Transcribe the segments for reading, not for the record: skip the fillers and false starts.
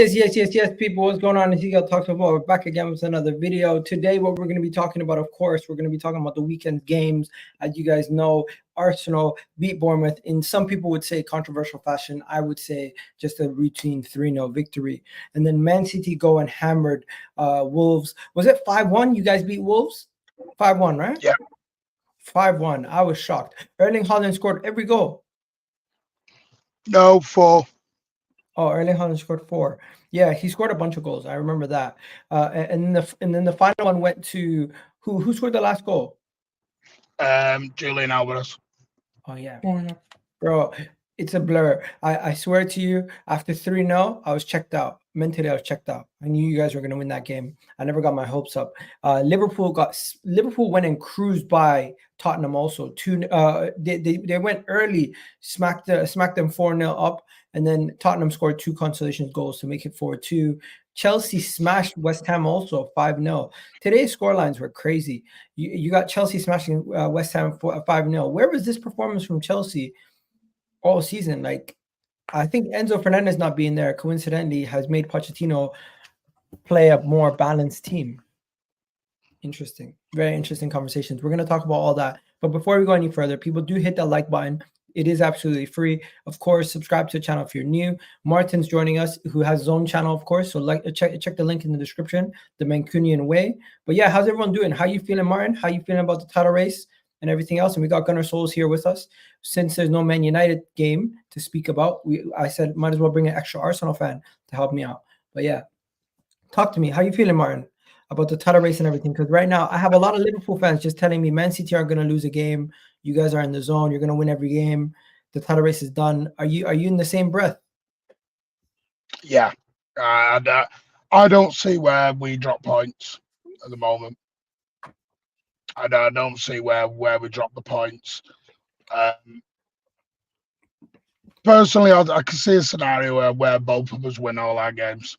Yes, people. What's going on? It's Eagle Talks Football. We're back again with another video. Today, what we're going to be talking about, of course, we're going to be talking about the weekend games. As you guys know, Arsenal beat Bournemouth in, some people would say, controversial fashion. I would say just a routine 3-0 victory. And then Man City go and hammered Wolves. Was it 5-1? You guys beat Wolves? 5-1, right? Yeah. 5-1. I was shocked. Erling Haaland scored every goal. No, 4. Oh, Erling Haaland scored 4. Yeah, he scored a bunch of goals. I remember that. And then the final one went to who scored the last goal? Julian Alvarez. Oh yeah. Bro, it's a blur. I swear to you, after 3-0, I was checked out. Mentally, I was checked out. I knew you guys were going to win that game. I never got my hopes up. Liverpool went and cruised by Tottenham also. They went early, smacked them 4-0 up, and then Tottenham scored 2 consolation goals to make it 4-2. Chelsea smashed West Ham also 5-0. Today's scorelines were crazy. You got Chelsea smashing West Ham 5-0. Where was this performance from Chelsea all season? Like, I think Enzo Fernandez not being there coincidentally has made Pochettino play a more balanced team. Interesting. Very interesting conversations. We're going to talk about all that. But before we go any further, people do hit that like button. It is absolutely free. Of course, subscribe to the channel if you're new. Martin's joining us, who has his own channel, of course. So check the link in the description, the Mancunian way. But yeah, how's everyone doing? How you feeling, Martin? How you feeling about the title race and everything else? And we got Gunnar Souls here with us. Since there's no Man United game to speak about, I said might as well bring an extra Arsenal fan to help me out. But yeah, talk to me. How you feeling, Martin, about the title race and everything? Because right now I have a lot of Liverpool fans just telling me Man City are going to lose a game. You guys are in the zone. You're going to win every game. The title race is done. Are you in the same breath? Yeah. I don't see where we drop points at the moment. I don't see where we drop the points. Personally, I can see a scenario where both of us win all our games.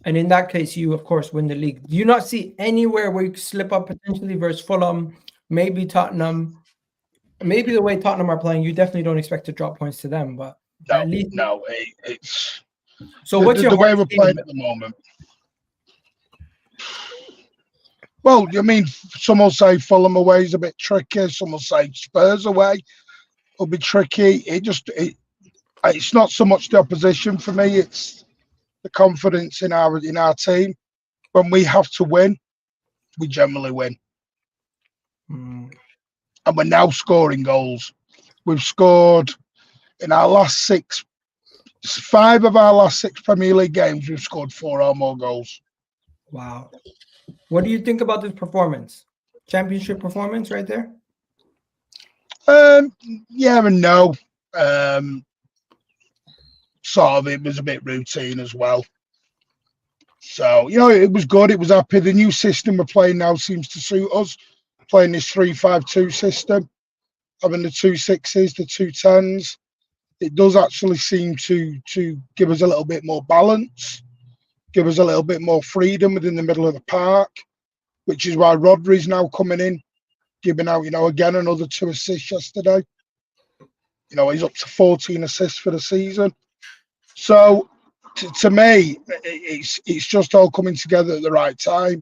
And in that case, you, of course, win the league. Do you not see anywhere where you slip up potentially versus Fulham, maybe Tottenham? Maybe the way Tottenham are playing, you definitely don't expect to drop points to them. But at least it's so. What's your the way we're playing at the moment? Well, I mean, some will say Fulham away is a bit tricky. Some will say Spurs away will be tricky. It's not so much the opposition for me. It's the confidence in our team. When we have to win, we generally win. And we're now scoring goals. We've scored in our last 5 of our last 6 Premier League games. We've scored 4 or more goals. Wow. What do you think about this performance? Championship performance right there? Yeah and no. Sort of, it was a bit routine as well. So, it was good. It was happy. The new system we're playing now seems to suit us. Playing this 3-5-2 system, having the 2 6s, the 2 10s. It does actually seem to give us a little bit more balance, give us a little bit more freedom within the middle of the park, which is why Rodri's now coming in, giving out, again, another 2 assists yesterday. He's up to 14 assists for the season. So, to me, it's just all coming together at the right time.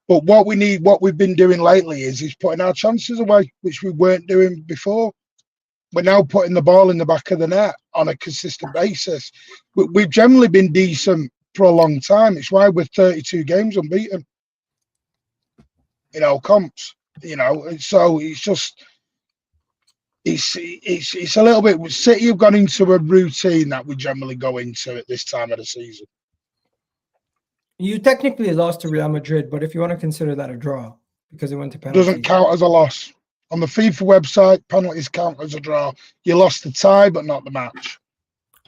But what we've been doing lately is putting our chances away, which we weren't doing before. We're now putting the ball in the back of the net on a consistent basis. We've generally been decent for a long time. It's why we're 32 games unbeaten. Comps. So it's just it's a little bit. City have gone into a routine that we generally go into at this time of the season. You technically lost to Real Madrid, but if you want to consider that a draw because it went to penalties, doesn't count as a loss. On the FIFA website, penalties count as a draw. You lost the tie, but not the match.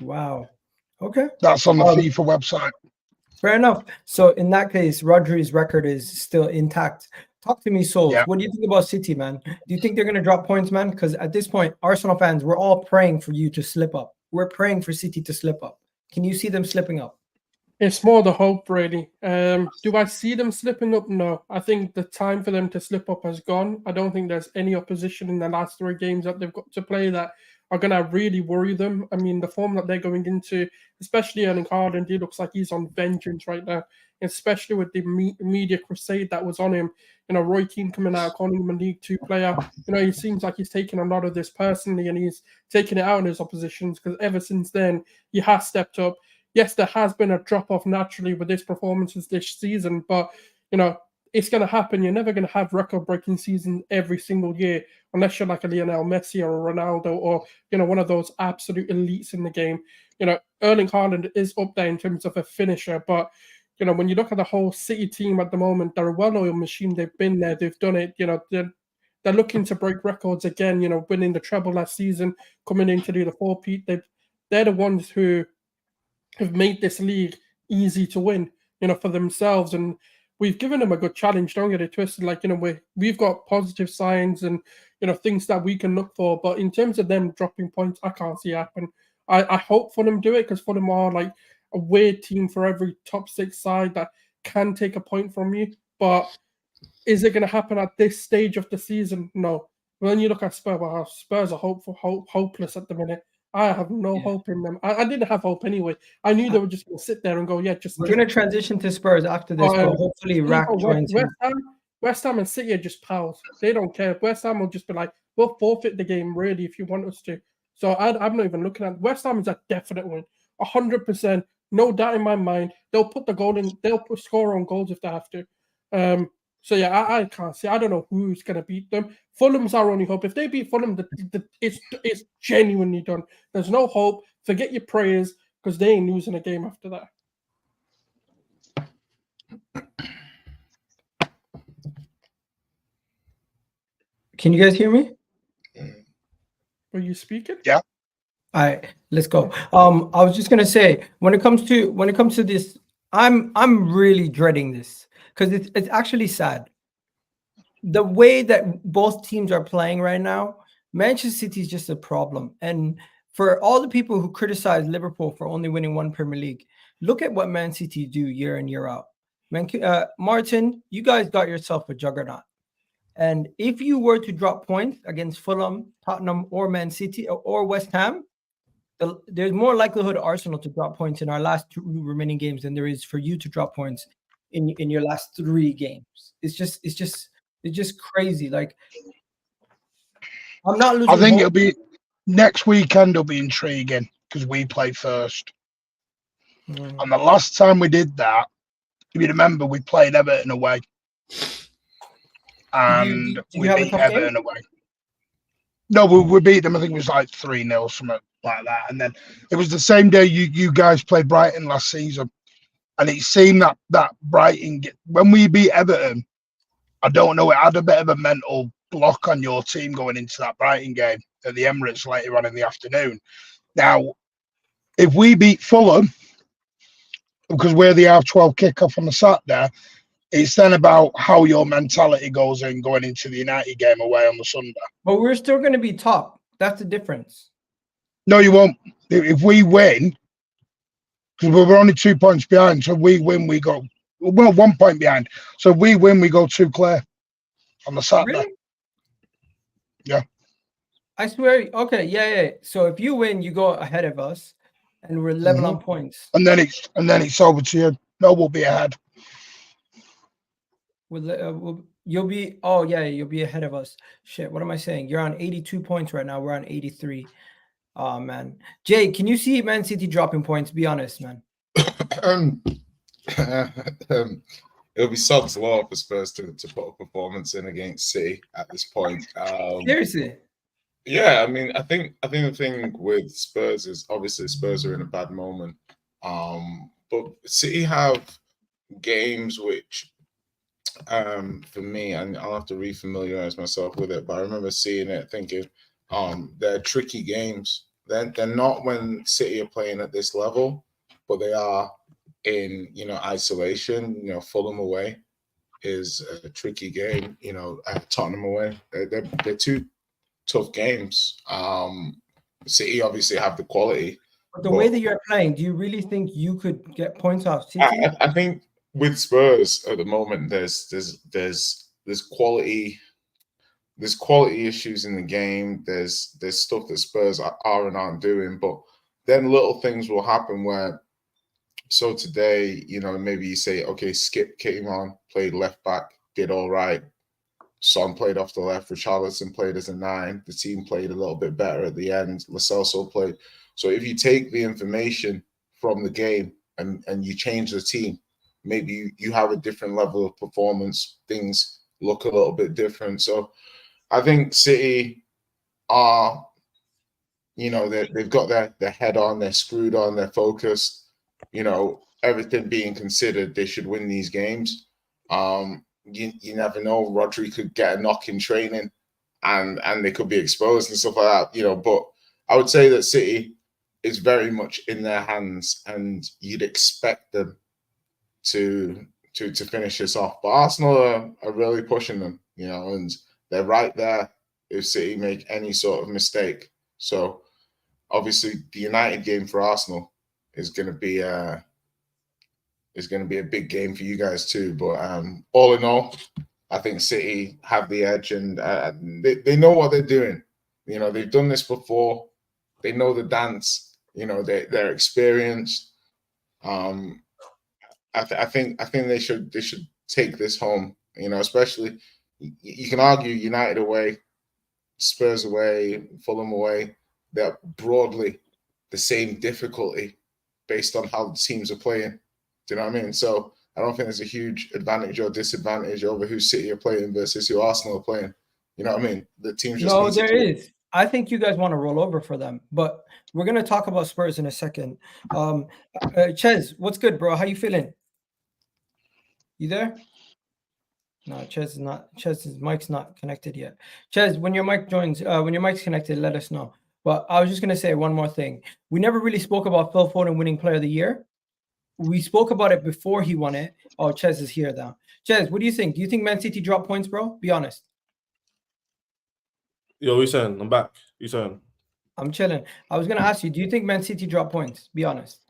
Wow. Okay. That's on the FIFA website. Fair enough. So in that case, Rodri's record is still intact. Talk to me, Souls. Yeah. What do you think about City, man? Do you think they're going to drop points, man? Because at this point, Arsenal fans, we're all praying for you to slip up. We're praying for City to slip up. Can you see them slipping up? It's more the hope, really. Do I see them slipping up? No. I think the time for them to slip up has gone. I don't think there's any opposition in the last 3 games that they've got to play that are going to really worry them. I mean, the form that they're going into, especially Erling Haaland, he looks like he's on vengeance right now, especially with the media crusade that was on him. You know, Roy Keane coming out, calling him a League Two player. You know, he seems like he's taking a lot of this personally, and he's taking it out on his oppositions, because ever since then, he has stepped up. Yes, there has been a drop-off naturally with his performances this season, but, you know, it's going to happen. You're never going to have record-breaking season every single year unless you're like a Lionel Messi or a Ronaldo or, you know, one of those absolute elites in the game. You know, Erling Haaland is up there in terms of a finisher, but, you know, when you look at the whole City team at the moment, they're a well-oiled machine. They've been there. They've done it. You know, they're looking to break records again, you know, winning the treble last season, coming in to do the four-peat. They're the ones who have made this league easy to win, you know, for themselves. And we've given them a good challenge. Don't get it twisted. Like, you know, we've got positive signs and, you know, things that we can look for. But in terms of them dropping points, I can't see it happen. I hope Fulham do it, because Fulham are like a weird team for every top six side that can take a point from you. But is it going to happen at this stage of the season? No. When you look at Spurs, well, Spurs are hopeless at the minute. I have no hope in them. I didn't have hope anyway. I knew they were just going to sit there and go, yeah, We're going to transition to Spurs after this, but hopefully Rack joins him. West Ham and City are just pals. They don't care. West Ham will just be like, we'll forfeit the game, really, if you want us to. So I'm not even looking at West Ham is a definite win. 100%. No doubt in my mind. They'll put the goal in. They'll score on goals if they have to. So, yeah, I can't see. I don't know who's going to beat them. Fulham's our only hope. If they beat Fulham, it's genuinely done. There's no hope. Forget your prayers, because they ain't losing a game after that. Can you guys hear me? Were you speaking? Yeah. All right, let's go. I was just gonna say, when it comes to this, I'm really dreading this, because it's actually sad. The way that both teams are playing right now, Manchester City is just a problem. And for all the people who criticize Liverpool for only winning one Premier League, look at what Man City do year in, year out. Martin, you guys got yourself a juggernaut. And if you were to drop points against Fulham, Tottenham, or Man City, or West Ham, there's more likelihood of Arsenal to drop points in our last two remaining games than there is for you to drop points in your last three games. It's just crazy. Like, I'm not losing. I think it'll be next weekend. It'll be intriguing because we play first. And the last time we did that, if you remember, we played Everton away, and we beat Everton away. No, we beat them. I think it was like 3-0, something like that. And then it was the same day you guys played Brighton last season, and it seemed that Brighton, when we beat Everton, I don't know, it had a bit of a mental block on your team going into that Brighton game at the Emirates later on in the afternoon. Now, if we beat Fulham, because we're the half-12 kickoff on the Saturday, it's then about how your mentality goes in going into the United game away on the Sunday. But we're still going to be top. That's the difference. No, you won't. If we win, because we're only 2 points behind, so we win, we go, well, 1 point behind. So we win, we go 2 clear on the Saturday. Really? Yeah. I swear. Okay. Yeah. So if you win, you go ahead of us, and we're level on points. And then it's over to you. No, we'll be ahead. You'll be. Oh yeah, you'll be ahead of us. Shit. What am I saying? You're on 82 points right now. We're on 83. Oh man, Jay, can you see Man City dropping points? Be honest, man. It'll be sod's law for Spurs to put a performance in against City at this point. Seriously. Yeah, I mean, I think the thing with Spurs is obviously Spurs are in a bad moment. But City have games which, for me, and I'll have to refamiliarize myself with it, but I remember seeing it thinking, they're tricky games. They're not when City are playing at this level, but they are in, isolation. Fulham away is a tricky game. Tottenham away. They're two tough games. City obviously have the quality. But the way that you're playing, do you really think you could get points off City? I think with Spurs at the moment, there's quality. there's quality issues in the game. There's stuff that Spurs are and aren't doing, but then little things will happen where. So today, maybe you say, okay, Skip came on, played left back, did all right. Son played off the left. Richarlison played as a 9. The team played a little bit better at the end. Lo Celso played. So if you take the information from the game and you change the team, maybe you have a different level of performance. Things look a little bit different. So I think City are, they've got their head on, they're screwed on, they're focused. Everything being considered, they should win these games. You never know. Rodri could get a knock in training and they could be exposed and stuff like that, but I would say that City is very much in their hands and you'd expect them to finish this off. But Arsenal are really pushing them, and they're right there if City make any sort of mistake. So obviously the United game for Arsenal is going to be a big game for you guys too. But all in all, I think City have the edge, and they know what they're doing. They've done this before. They know the dance. They're experienced. I think they should take this home. Especially you can argue United away, Spurs away, Fulham away. They're broadly the same difficulty based on how the teams are playing. Do you know what I mean? So I don't think there's a huge advantage or disadvantage over who City are playing versus who Arsenal are playing. You know what I mean? The teams just No, there is. I think you guys want to roll over for them, but we're gonna talk about Spurs in a second. Ches, what's good, bro? How you feeling? You there? No, Ches is not. Chez's mic's not connected yet. Ches, when your mic joins, when your mic's connected, let us know. But I was just gonna say one more thing. We never really spoke about Phil Foden winning Player of the Year. We spoke about it before he won it. Oh, Ches is here now. Ches, what do you think? Do you think Man City dropped points, bro? Be honest. Yo, what you saying? I'm back. You saying? I'm chilling. I was gonna ask you, do you think Man City dropped points? Be honest.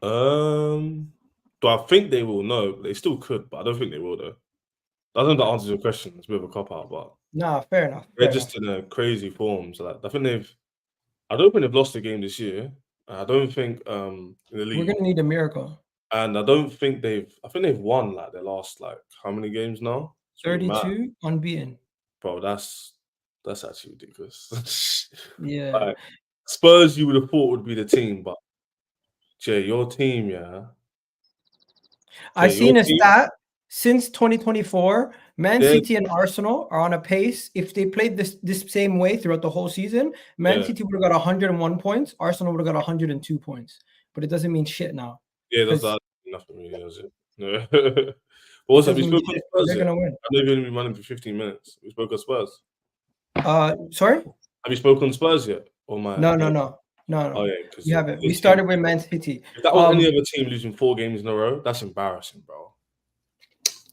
Do I think they will? No, they still could, but I don't think they will though. I don't know if that answers your question. It's a bit of a cop out, but Nah, fair enough. they're just in a crazy form. So I don't think they've lost a game this year. I don't think in the league. We're gonna need a miracle. And I don't think I think they've won like their last how many games now? 32 unbeaten. Bro, that's actually ridiculous. Yeah. Like, Spurs, you would have thought would be the team, but Jay, your team, yeah. I seen a stat since 2024. Man City and Arsenal are on a pace. If they played this same way throughout the whole season, Man City would have got 101 points. Arsenal would have got 102 points. But it doesn't mean shit now. Yeah, that's nothing really, does it? No. But what's up? We spoke on Spurs. They're gonna win. I know you've only been running for 15 minutes. We spoke on Spurs. Sorry? Have you spoken on Spurs yet? Or No. Oh, yeah, you haven't. We started with Man City. If that was any other team losing 4 games in a row, that's embarrassing, bro.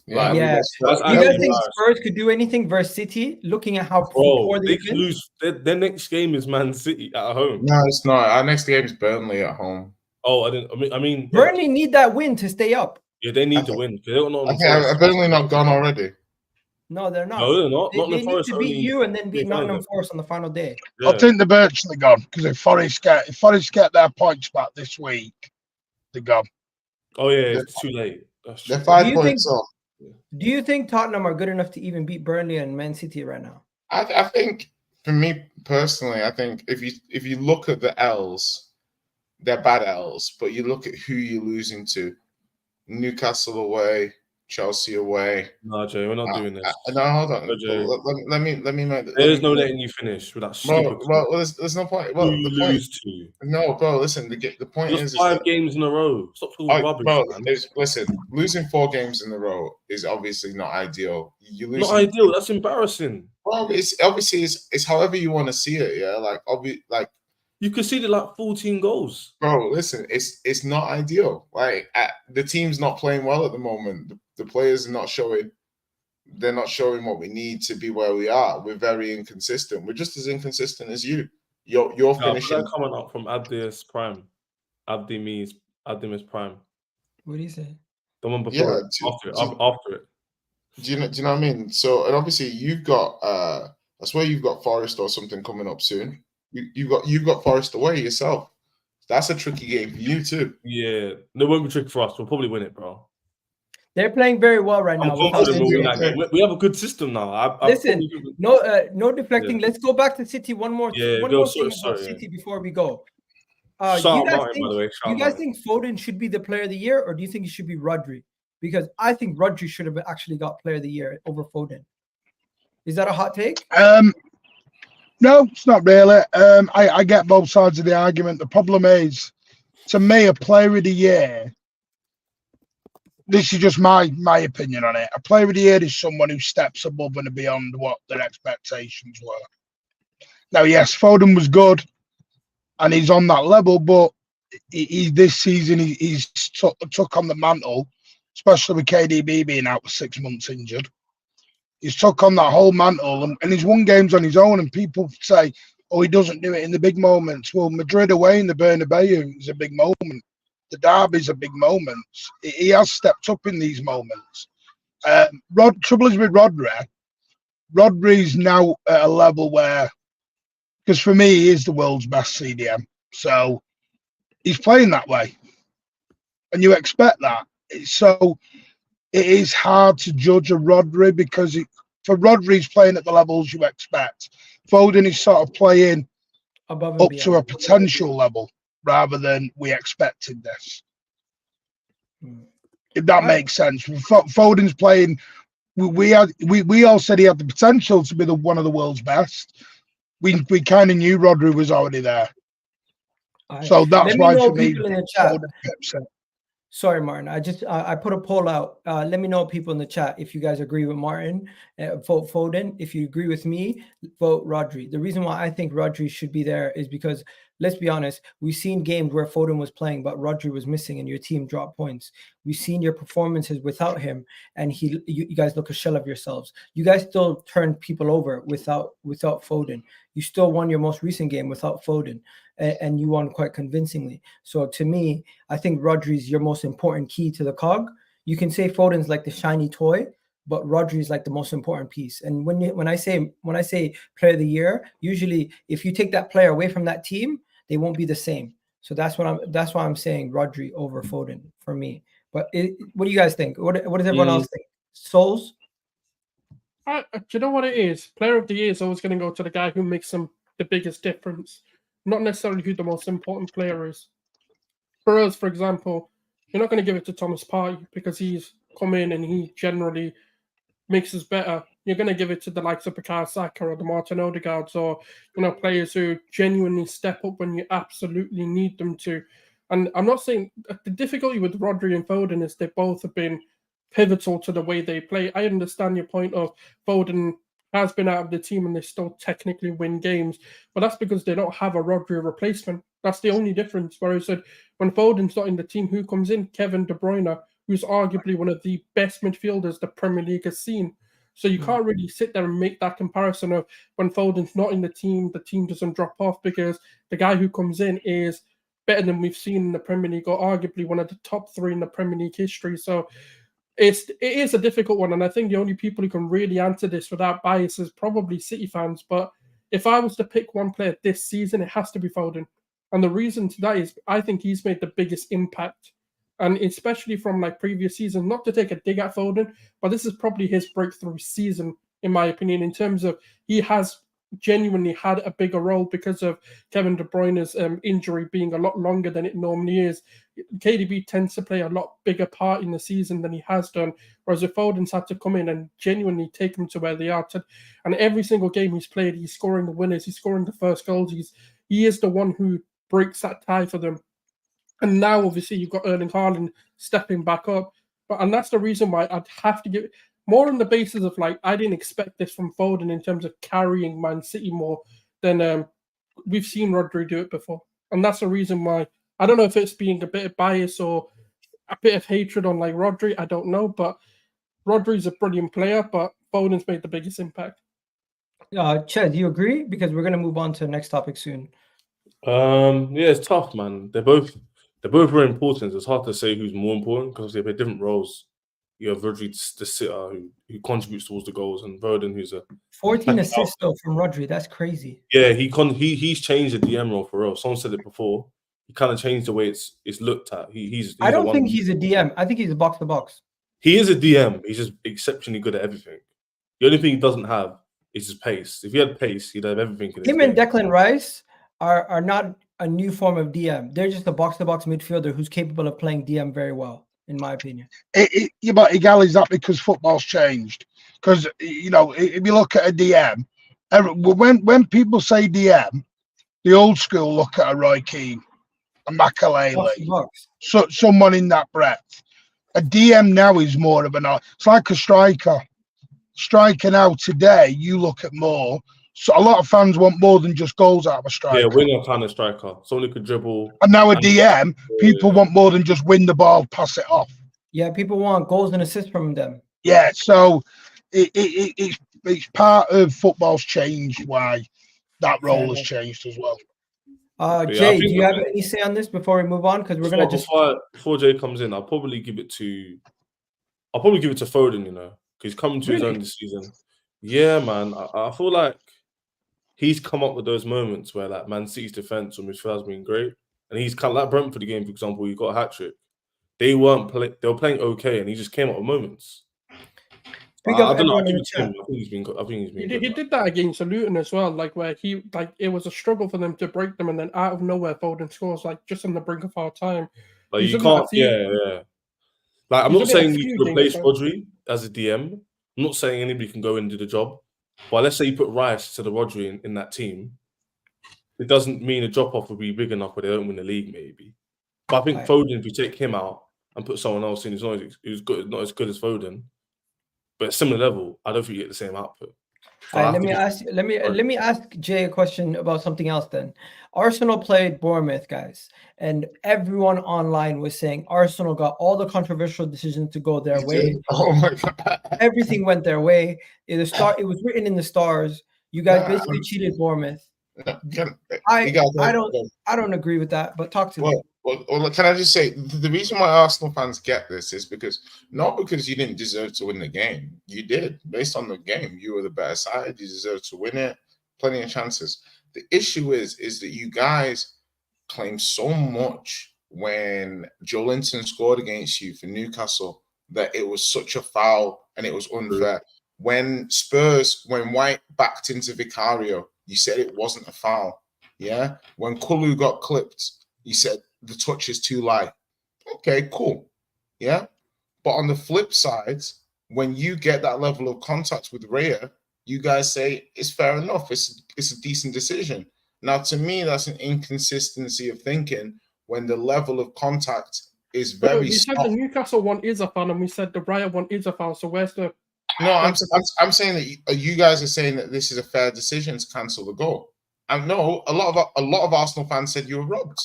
Yeah, you guys think Spurs could do anything versus City? Looking at how poor they could lose. Their next game is Man City at home. No, it's not. Our next game is Burnley at home. Oh, I mean, Burnley need that win to stay up. Yeah, they need to win. Are Burnley not gone already? No, they're not. No, they're not. They need to beat you and then beat Nottingham Forest on the final day. Yeah. I think they're virtually gone because if Forest get their points back this week, they're gone. Oh yeah, it's too late. They're 5 points off. Do you think Tottenham are good enough to even beat Burnley and Man City right now? I think, for me personally, I think if you look at the L's, they're bad L's, but you look at who you're losing to: Newcastle away, Chelsea away. No, Jay, we're not doing this. No, hold on. Let me make. There's no letting you finish with that stupid. Well, there's no point. Well, the point. Lose to. No, bro. Listen, the point is 5 games in a row. Stop talking rubbish, bro. Man. Listen, losing 4 games in a row is obviously not ideal. You lose. Not ideal. That's embarrassing. Well, it's obviously it's however you want to see it. Yeah, like you conceded 14 goals. Bro, listen, it's not ideal. Like the team's not playing well at the moment. The players are not showing. They're not showing what we need to be where we are. We're very inconsistent. We're just as inconsistent as you. You're finishing. Coming up from Abdi's Prime. Abdi's Prime. What do you say? The one before after it. Do you know what I mean? So, and obviously you've got I swear you've got Forest or something coming up soon. You've got Forest away yourself. That's a tricky game for you too. Yeah, no, it won't be tricky for us. We'll probably win it, bro. They're playing very well right I'm now. confident we'll win that Okay. game. We have a good system now. Listen, no deflecting. Yeah. Let's go back to City. One more thing about City before we go. Shout You out guys Martin, think, by the way. do Shout you out guys Martin. think Foden should be the player of the year, or do you think it should be Rodri? Because I think Rodri should have actually got player of the year over Foden. Is that a hot take? No, it's not really. I get both sides of the argument. The problem is, to me, a player of the year, this is just my opinion on it. A player of the year is someone who steps above and beyond what their expectations were. Now, yes, Foden was good and he's on that level, but he this season he's took on the mantle, especially with KDB being out for 6 months injured. He's took on that whole mantle and he's won games on his own. And people say, oh, he doesn't do it in the big moments. Well, Madrid away in the Bernabeu is a big moment. The derby's a big moment. He has stepped up in these moments. Trouble is with Rodri. Rodri's now at a level where, because for me, he is the world's best CDM. So he's playing that way. And you expect that. So it is hard to judge a Rodri because for Rodri's playing at the levels you expect. Foden is sort of playing Above up and to a potential level rather than we expected this. If that makes sense. Foden's playing. We all said he had the potential to be one of the world's best. We kind of knew Rodri was already there. So that's why for me, Foden pips it. Sorry, Martin. I put a poll out. Let me know, people in the chat, if you guys agree with Martin, vote Foden. If you agree with me, vote Rodri. The reason why I think Rodri should be there is because, let's be honest, we've seen games where Foden was playing, but Rodri was missing, and your team dropped points. We've seen your performances without him, and you guys look a shell of yourselves. You guys still turned people over without Foden. You still won your most recent game without Foden, and you won quite convincingly. So to me, I think Rodri's your most important key to the cog. You can say Foden's like the shiny toy, but Rodri's like the most important piece. And when I say player of the year, usually if you take that player away from that team, they won't be the same. So that's why I'm saying Rodri over Foden for me. But what do you guys think? What does everyone else think? Souls? Do you know what it is? Player of the year is always going to go to the guy who makes the biggest difference, not necessarily who the most important player is. For us, for example, you're not going to give it to Thomas Partey because he's come in and he generally makes us better. You're going to give it to the likes of Bukayo Saka or the Martin Odegaards, or players who genuinely step up when you absolutely need them to. And I'm not saying the difficulty with Rodri and Foden is they both have been pivotal to the way they play. I understand your point of Foden has been out of the team and they still technically win games, but that's because they don't have a Rodri replacement. That's the only difference. Whereas when Foden's not in the team, who comes in? Kevin De Bruyne, who's arguably one of the best midfielders the Premier League has seen. So you can't really sit there and make that comparison of when Foden's not in the team doesn't drop off, because the guy who comes in is better than we've seen in the Premier League, or arguably one of the top 3 in the Premier League history. So it is a difficult one, and I think the only people who can really answer this without bias is probably City fans. But if I was to pick one player this season, it has to be Foden. And the reason to that is I think he's made the biggest impact. And especially from previous seasons, not to take a dig at Foden, but this is probably his breakthrough season, in my opinion, in terms of he has genuinely had a bigger role because of Kevin De Bruyne's injury being a lot longer than it normally is. KDB tends to play a lot bigger part in the season than he has done, whereas if Foden's had to come in and genuinely take them to where they are. And every single game he's played, he's scoring the winners, he's scoring the first goals. He is the one who breaks that tie for them. And now, obviously, you've got Erling Haaland stepping back up. And that's the reason why I'd have to give it more on the basis of, I didn't expect this from Foden in terms of carrying Man City more than we've seen Rodri do it before. And that's the reason why, I don't know if it's being a bit of bias or a bit of hatred on Rodri, I don't know. But Rodri's a brilliant player, but Foden's made the biggest impact. Ched, do you agree? Because we're going to move on to the next topic soon. Yeah, it's tough, man. They're both very important. It's hard to say who's more important because they play different roles. you have Rodri, the sitter, who contributes towards the goals, and Foden, who's a 14 assists though from Rodri. That's crazy. yeah. He's changed the DM role for real. Someone said it before. He kind of changed the way it's looked at. He's I don't think he's a DM. I think he's a box to box. He is a DM. He's just exceptionally good at everything. The only thing he doesn't have is his pace. If he had pace, he'd have everything. Him and Declan Rice are not a new form of DM. They're just a box to box midfielder who's capable of playing DM very well, in my opinion. But Igal, is that because football's changed? Because you know, if you look at a DM, when people say DM, the old school look at a Roy Keane, a Makalele, so someone in that breadth. A DM now is more of it's like a striker. Striker now today, you look at more. So a lot of fans want more than just goals out of a striker. Yeah, winger kind of striker. Someone who could dribble. And now a DM, people want more than just win the ball, pass it off. Yeah, people want goals and assists from them. Yeah, so it's part of football's changed why that role has changed as well. Jay, do you have any say on this before we move on? Because we're gonna before Jay comes in, I'll probably give it to Foden, you know, because he's coming to his own this season. Yeah, man. I feel like he's come up with those moments where like Man City's defense or midfield has been great, and he's kind of like Brentford game, for example. He got a hat trick. They were playing okay, and he just came up with moments. I don't know. I think he's been good. He did that against Luton as well, like where it was a struggle for them to break them, and then out of nowhere, Foden scores like just on the brink of our time. Like you can't, yeah. Like I'm not saying you can replace Rodri as a DM. I'm not saying anybody can go in and do the job. But let's say you put Rice to the Rodri in that team, it doesn't mean a drop off will be big enough where they don't win the league, maybe. But I think Foden, if you take him out and put someone else in who's good, not as good as Foden, but at similar level, I don't think you get the same output. Let me ask Jay a question about something else then. Arsenal played Bournemouth, guys, and everyone online was saying Arsenal got all the controversial decisions to go their way. Oh my god. Everything went their way. It was written in the stars. You guys basically cheated Bournemouth. I don't agree with that, but talk to me. Well, can I just say the reason why Arsenal fans get this is not because you didn't deserve to win the game. You did. Based on the game, you were the better side. You deserved to win it. Plenty of chances. The issue is that you guys claim so much when Joelinton scored against you for Newcastle that it was such a foul and it was unfair. When White backed into Vicario, you said it wasn't a foul. Yeah. When Kulu got clipped, you said the touch is too light. Okay, cool. Yeah. But on the flip side, when you get that level of contact with Raya, you guys say it's fair enough. It's a decent decision. Now, to me, that's an inconsistency of thinking when the level of contact is very. We said the Newcastle one is a foul, and we said the Raya one is a foul. So where's the? No, I'm saying that you guys are saying that this is a fair decision to cancel the goal. And no, a lot of Arsenal fans said you were robbed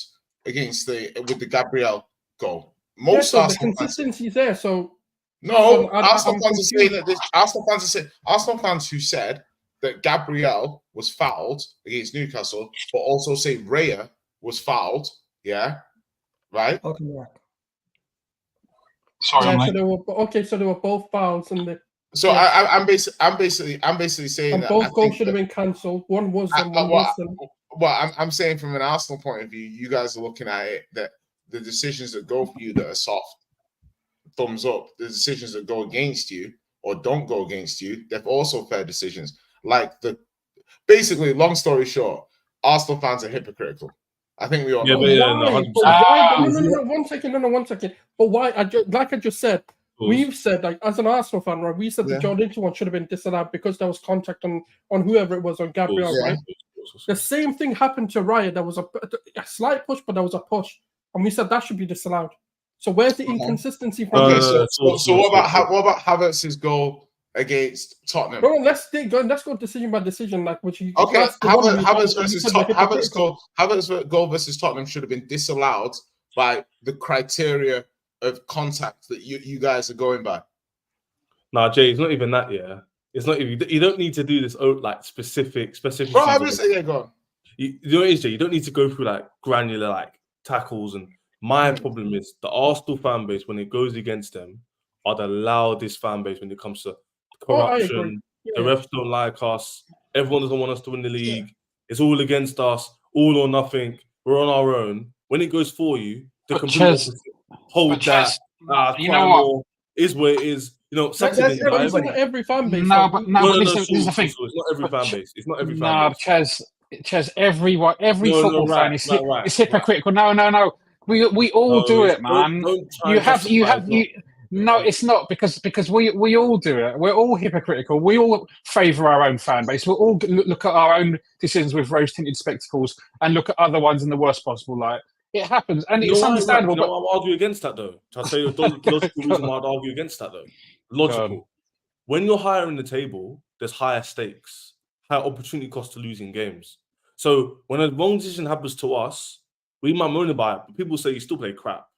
with the Gabriel goal. Most so Arsenal the consistency there. So no, Arsenal fans are saying that Arsenal fans who said that Gabriel was fouled against Newcastle, but also say Raya was fouled. Yeah, right. Okay. Sorry, so they were both fouls, and so I'm basically saying and that both goals should have been cancelled. One was and one wasn't. Well, I'm saying from an Arsenal point of view, you guys are looking at it that the decisions that go for you that are soft, thumbs up. The decisions that go against you or don't go against you, they're also fair decisions. Basically, long story short, Arsenal fans are hypocritical. I think we all know. No, 1 second. 1 second. But why? I just said, we've said, like, as an Arsenal fan, right? We said the Joelinton one should have been disallowed because there was contact on whoever it was, on Gabriel, right? The same thing happened to Raya. There was a slight push, but there was a push, and we said that should be disallowed. So where's the inconsistency from? So what about Havertz's goal against Tottenham? Bro, let's go decision by decision, like which. Okay, Havertz's goal versus Tottenham should have been disallowed by the criteria of contact that you guys are going by. Nah, Jay, it's not even that. Yeah, it's not even. You don't need to do this like specific. Bro, I was saying, go on. You know what it is, Jay? You don't need to go through like granular like tackles. And my problem is the Arsenal fan base, when it goes against them, are the loudest fan base when it comes to I agree. corruption. Yeah, The refs don't like us. Everyone doesn't want us to win the league. It's all against us. All or nothing. We're on our own. When it goes for you, the complete opposite. Hold that. You know what? More is where it is. You know, That's Saturday But night. it's not every fan base. No, though. but This this is the thing. It's not every fan base. It's not every fan No, base. Ches, every football fan is right. hypocritical. No. We all do it, man. Don't try You and have justify it. No, it's not because we all do it. We're all hypocritical. We all favour our own fan base. We'll all look at our own decisions with rose-tinted spectacles and look at other ones in the worst possible light. It happens, and it's understandable. You know, I'll argue against that though. I'll tell you the logical reason why I'd argue against that though. Logical. When you're higher in the table, there's higher stakes, higher opportunity cost to losing games. So when a wrong decision happens to us, we might moan about it, but people say you still play crap.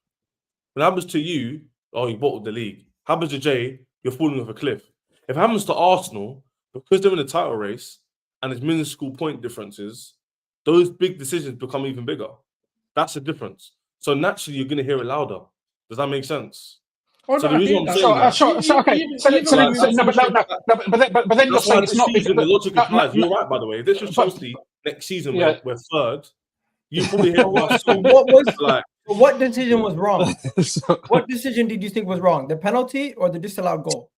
When it happens to you, oh, you bottled the league. Happens to Jay, you're falling off a cliff. If it happens to Arsenal, because they're in the title race and there's minuscule point differences, those big decisions become even bigger. That's the difference. So naturally, you're going to hear it louder. Does that make sense? Oh, So no, the reason I'm saying But then you're saying it's not because the logic applies. You're right, by the way. If this was Chelsea next season, we're third. You probably hear us. What decision was wrong? What decision did you think was wrong? The penalty or the disallowed goal?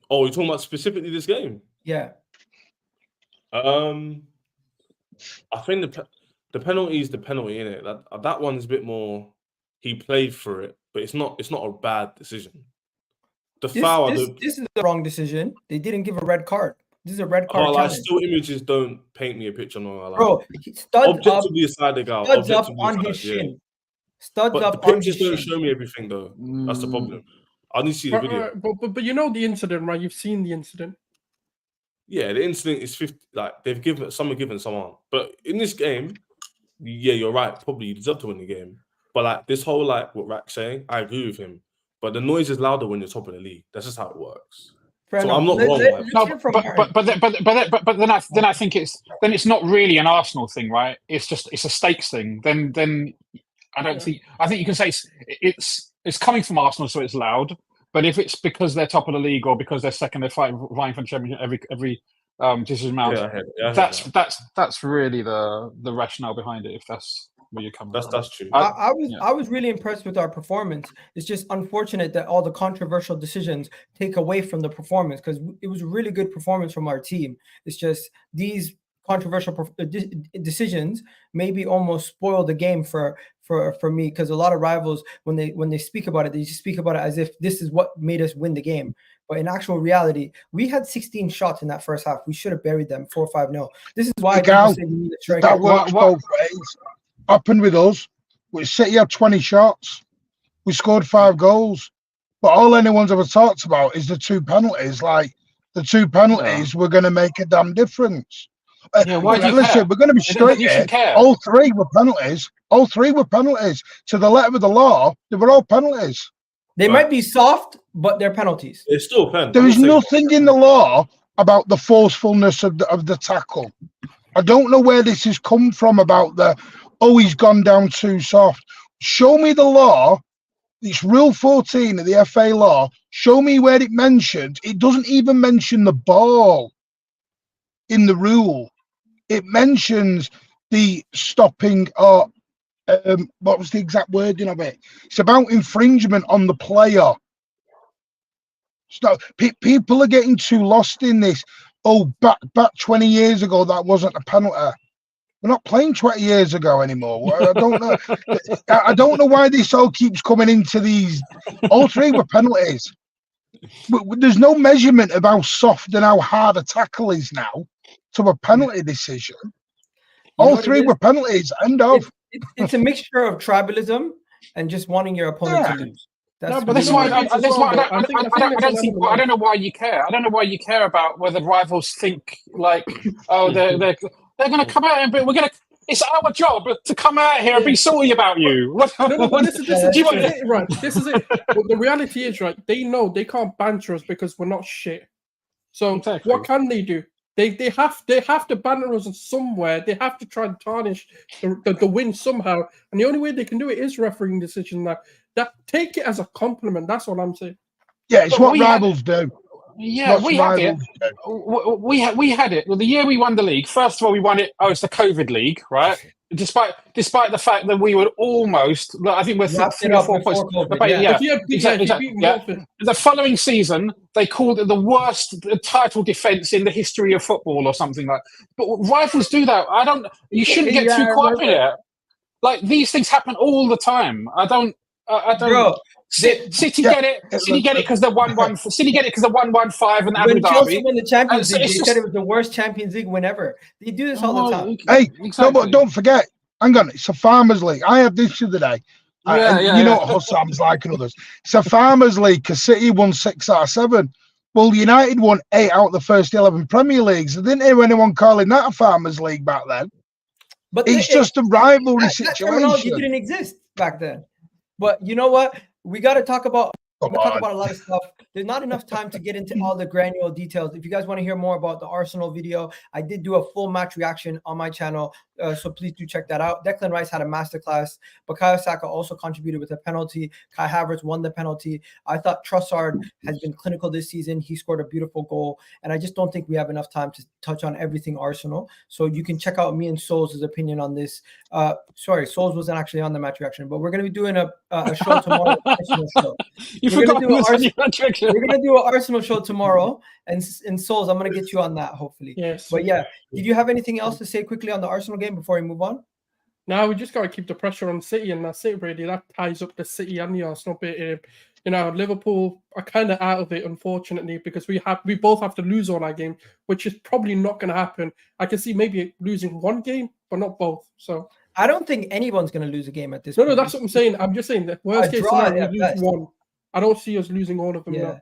Oh, you're talking about specifically this game? Yeah. I think the penalty is the penalty, innit? That one's a bit more. He played for it, but it's not a bad decision. This is the wrong decision. They didn't give a red card. This is a red card. Like still images don't paint me a picture. No, bro. Objectively aside, the guy. Studs up on his shin. Studs up on his shin. The pictures don't show me everything though. That's the problem. I need to see the video. But you know the incident, right? You've seen the incident. Yeah, the incident is 50. Like they've given some are given, some aren't. But in this game, yeah, you're right. Probably you deserve to win the game. But like this whole what Rack's saying, I agree with him. But the noise is louder when you're top of the league. That's just how it works. So I'm not wrong. But then I think it's not really an Arsenal thing, right? It's a stakes thing. Then I think you can say it's coming from Arsenal, so it's loud. But if it's because they're top of the league or because they're second, they're vying for the championship every decision amount. That's really the rationale behind it. If that's where you're coming from. That's true. I was really impressed with our performance. It's just unfortunate that all the controversial decisions take away from the performance because it was a really good performance from our team. It's just these controversial decisions maybe almost spoil the game for me because a lot of rivals when they speak about it, they just speak about it as if this is what made us win the game. But in actual reality, we had 16 shots in that first half. We should have buried them 4-5-0. This is why people say we need a striker. That works both ways. Happened with us. City had 20 shots. We scored 5 goals. But all anyone's ever talked about is the 2 penalties. Like the 2 penalties were going to make a damn difference. Listen, we're going to be straight here. All 3 were penalties. All 3 were penalties. To the letter of the law, they were all penalties. They might be soft, but they're penalties. It's still pen. There is nothing in the law about the forcefulness of the tackle. I don't know where this has come from about he's gone down too soft. Show me the law. It's Rule 14 of the FA law. Show me where it mentions. It doesn't even mention the ball in the rule. It mentions the stopping or what was the exact wording of it? It's about infringement on the player. So people are getting too lost in this. Oh, back 20 years ago, that wasn't a penalty. We're not playing 20 years ago anymore. I don't know. I don't know why this all keeps coming into these. All 3 were penalties. There's no measurement of how soft and how hard a tackle is now to a penalty decision. All 3 were penalties. End of. It's a mixture of tribalism and just wanting your opponent to lose. But that's why I don't know why you care. I don't know why you care about whether rivals think like, oh, they're going to come out and we're going to. It's our job to come out here and be sorry about you. This is it, right? This is it. But the reality is, right? They know they can't banter us because we're not shit. So what can they do? They have to banter us somewhere. They have to try and tarnish the win somehow. And the only way they can do it is refereeing decision. That take it as a compliment. That's all I'm saying. Yeah, it's what rivals do. Yeah, we had it. We had it. Well, the year we won the league, first of all, we won it. Oh, it's the COVID league, right? Despite the fact that we were almost, I think we're 3 or 4 points. Exactly. The following season, they called it the worst title defense in the history of football, or something like. But rivals do that. You shouldn't get too caught up in it. Like, these things happen all the time. I don't. Bro, City get it. City get it because they're 1-1. City get it because they're 1-1-5 and Abu when Dhabi. Chelsea won the Champions League, they said it was the worst Champions League win ever. They do this all the time. Hey, no, but don't forget. Hang on, it's a Farmers League. I had this the other day. You know what Hussam's like and others. It's a Farmers League because City won 6 out of 7. Well, United won 8 out of the first 11 Premier Leagues. I didn't hear anyone calling that a Farmers League back then. But it's just a rivalry situation. That terminology didn't exist back then. But you know what? We got to talk about a lot of stuff. There's not enough time to get into all the granular details. If you guys want to hear more about the Arsenal video, I did do a full match reaction on my channel, so please do check that out. Declan Rice had a masterclass. Bukayo Saka also contributed with a penalty. Kai Havertz won the penalty. I thought Trossard has been clinical this season. He scored a beautiful goal, and I just don't think we have enough time to touch on everything Arsenal. So you can check out me and Souls' opinion on this. Sorry, Souls wasn't actually on the match reaction, but we're going to be doing a show tomorrow. Arsenal show. We're going to do an Arsenal show tomorrow, and Souls, I'm going to get you on that, hopefully. Yes. But yeah, did you have anything else to say quickly on the Arsenal game before we move on? No, we just got to keep the pressure on City, and that's it, really. That ties up the City and the Arsenal bit. Liverpool are kind of out of it, unfortunately, because we both have to lose all our games, which is probably not going to happen. I can see maybe losing one game, but not both. So I don't think anyone's going to lose a game at this point. No, that's what I'm saying. I'm just saying that worst case scenario, we lose one. I don't see us losing all of them. Yeah.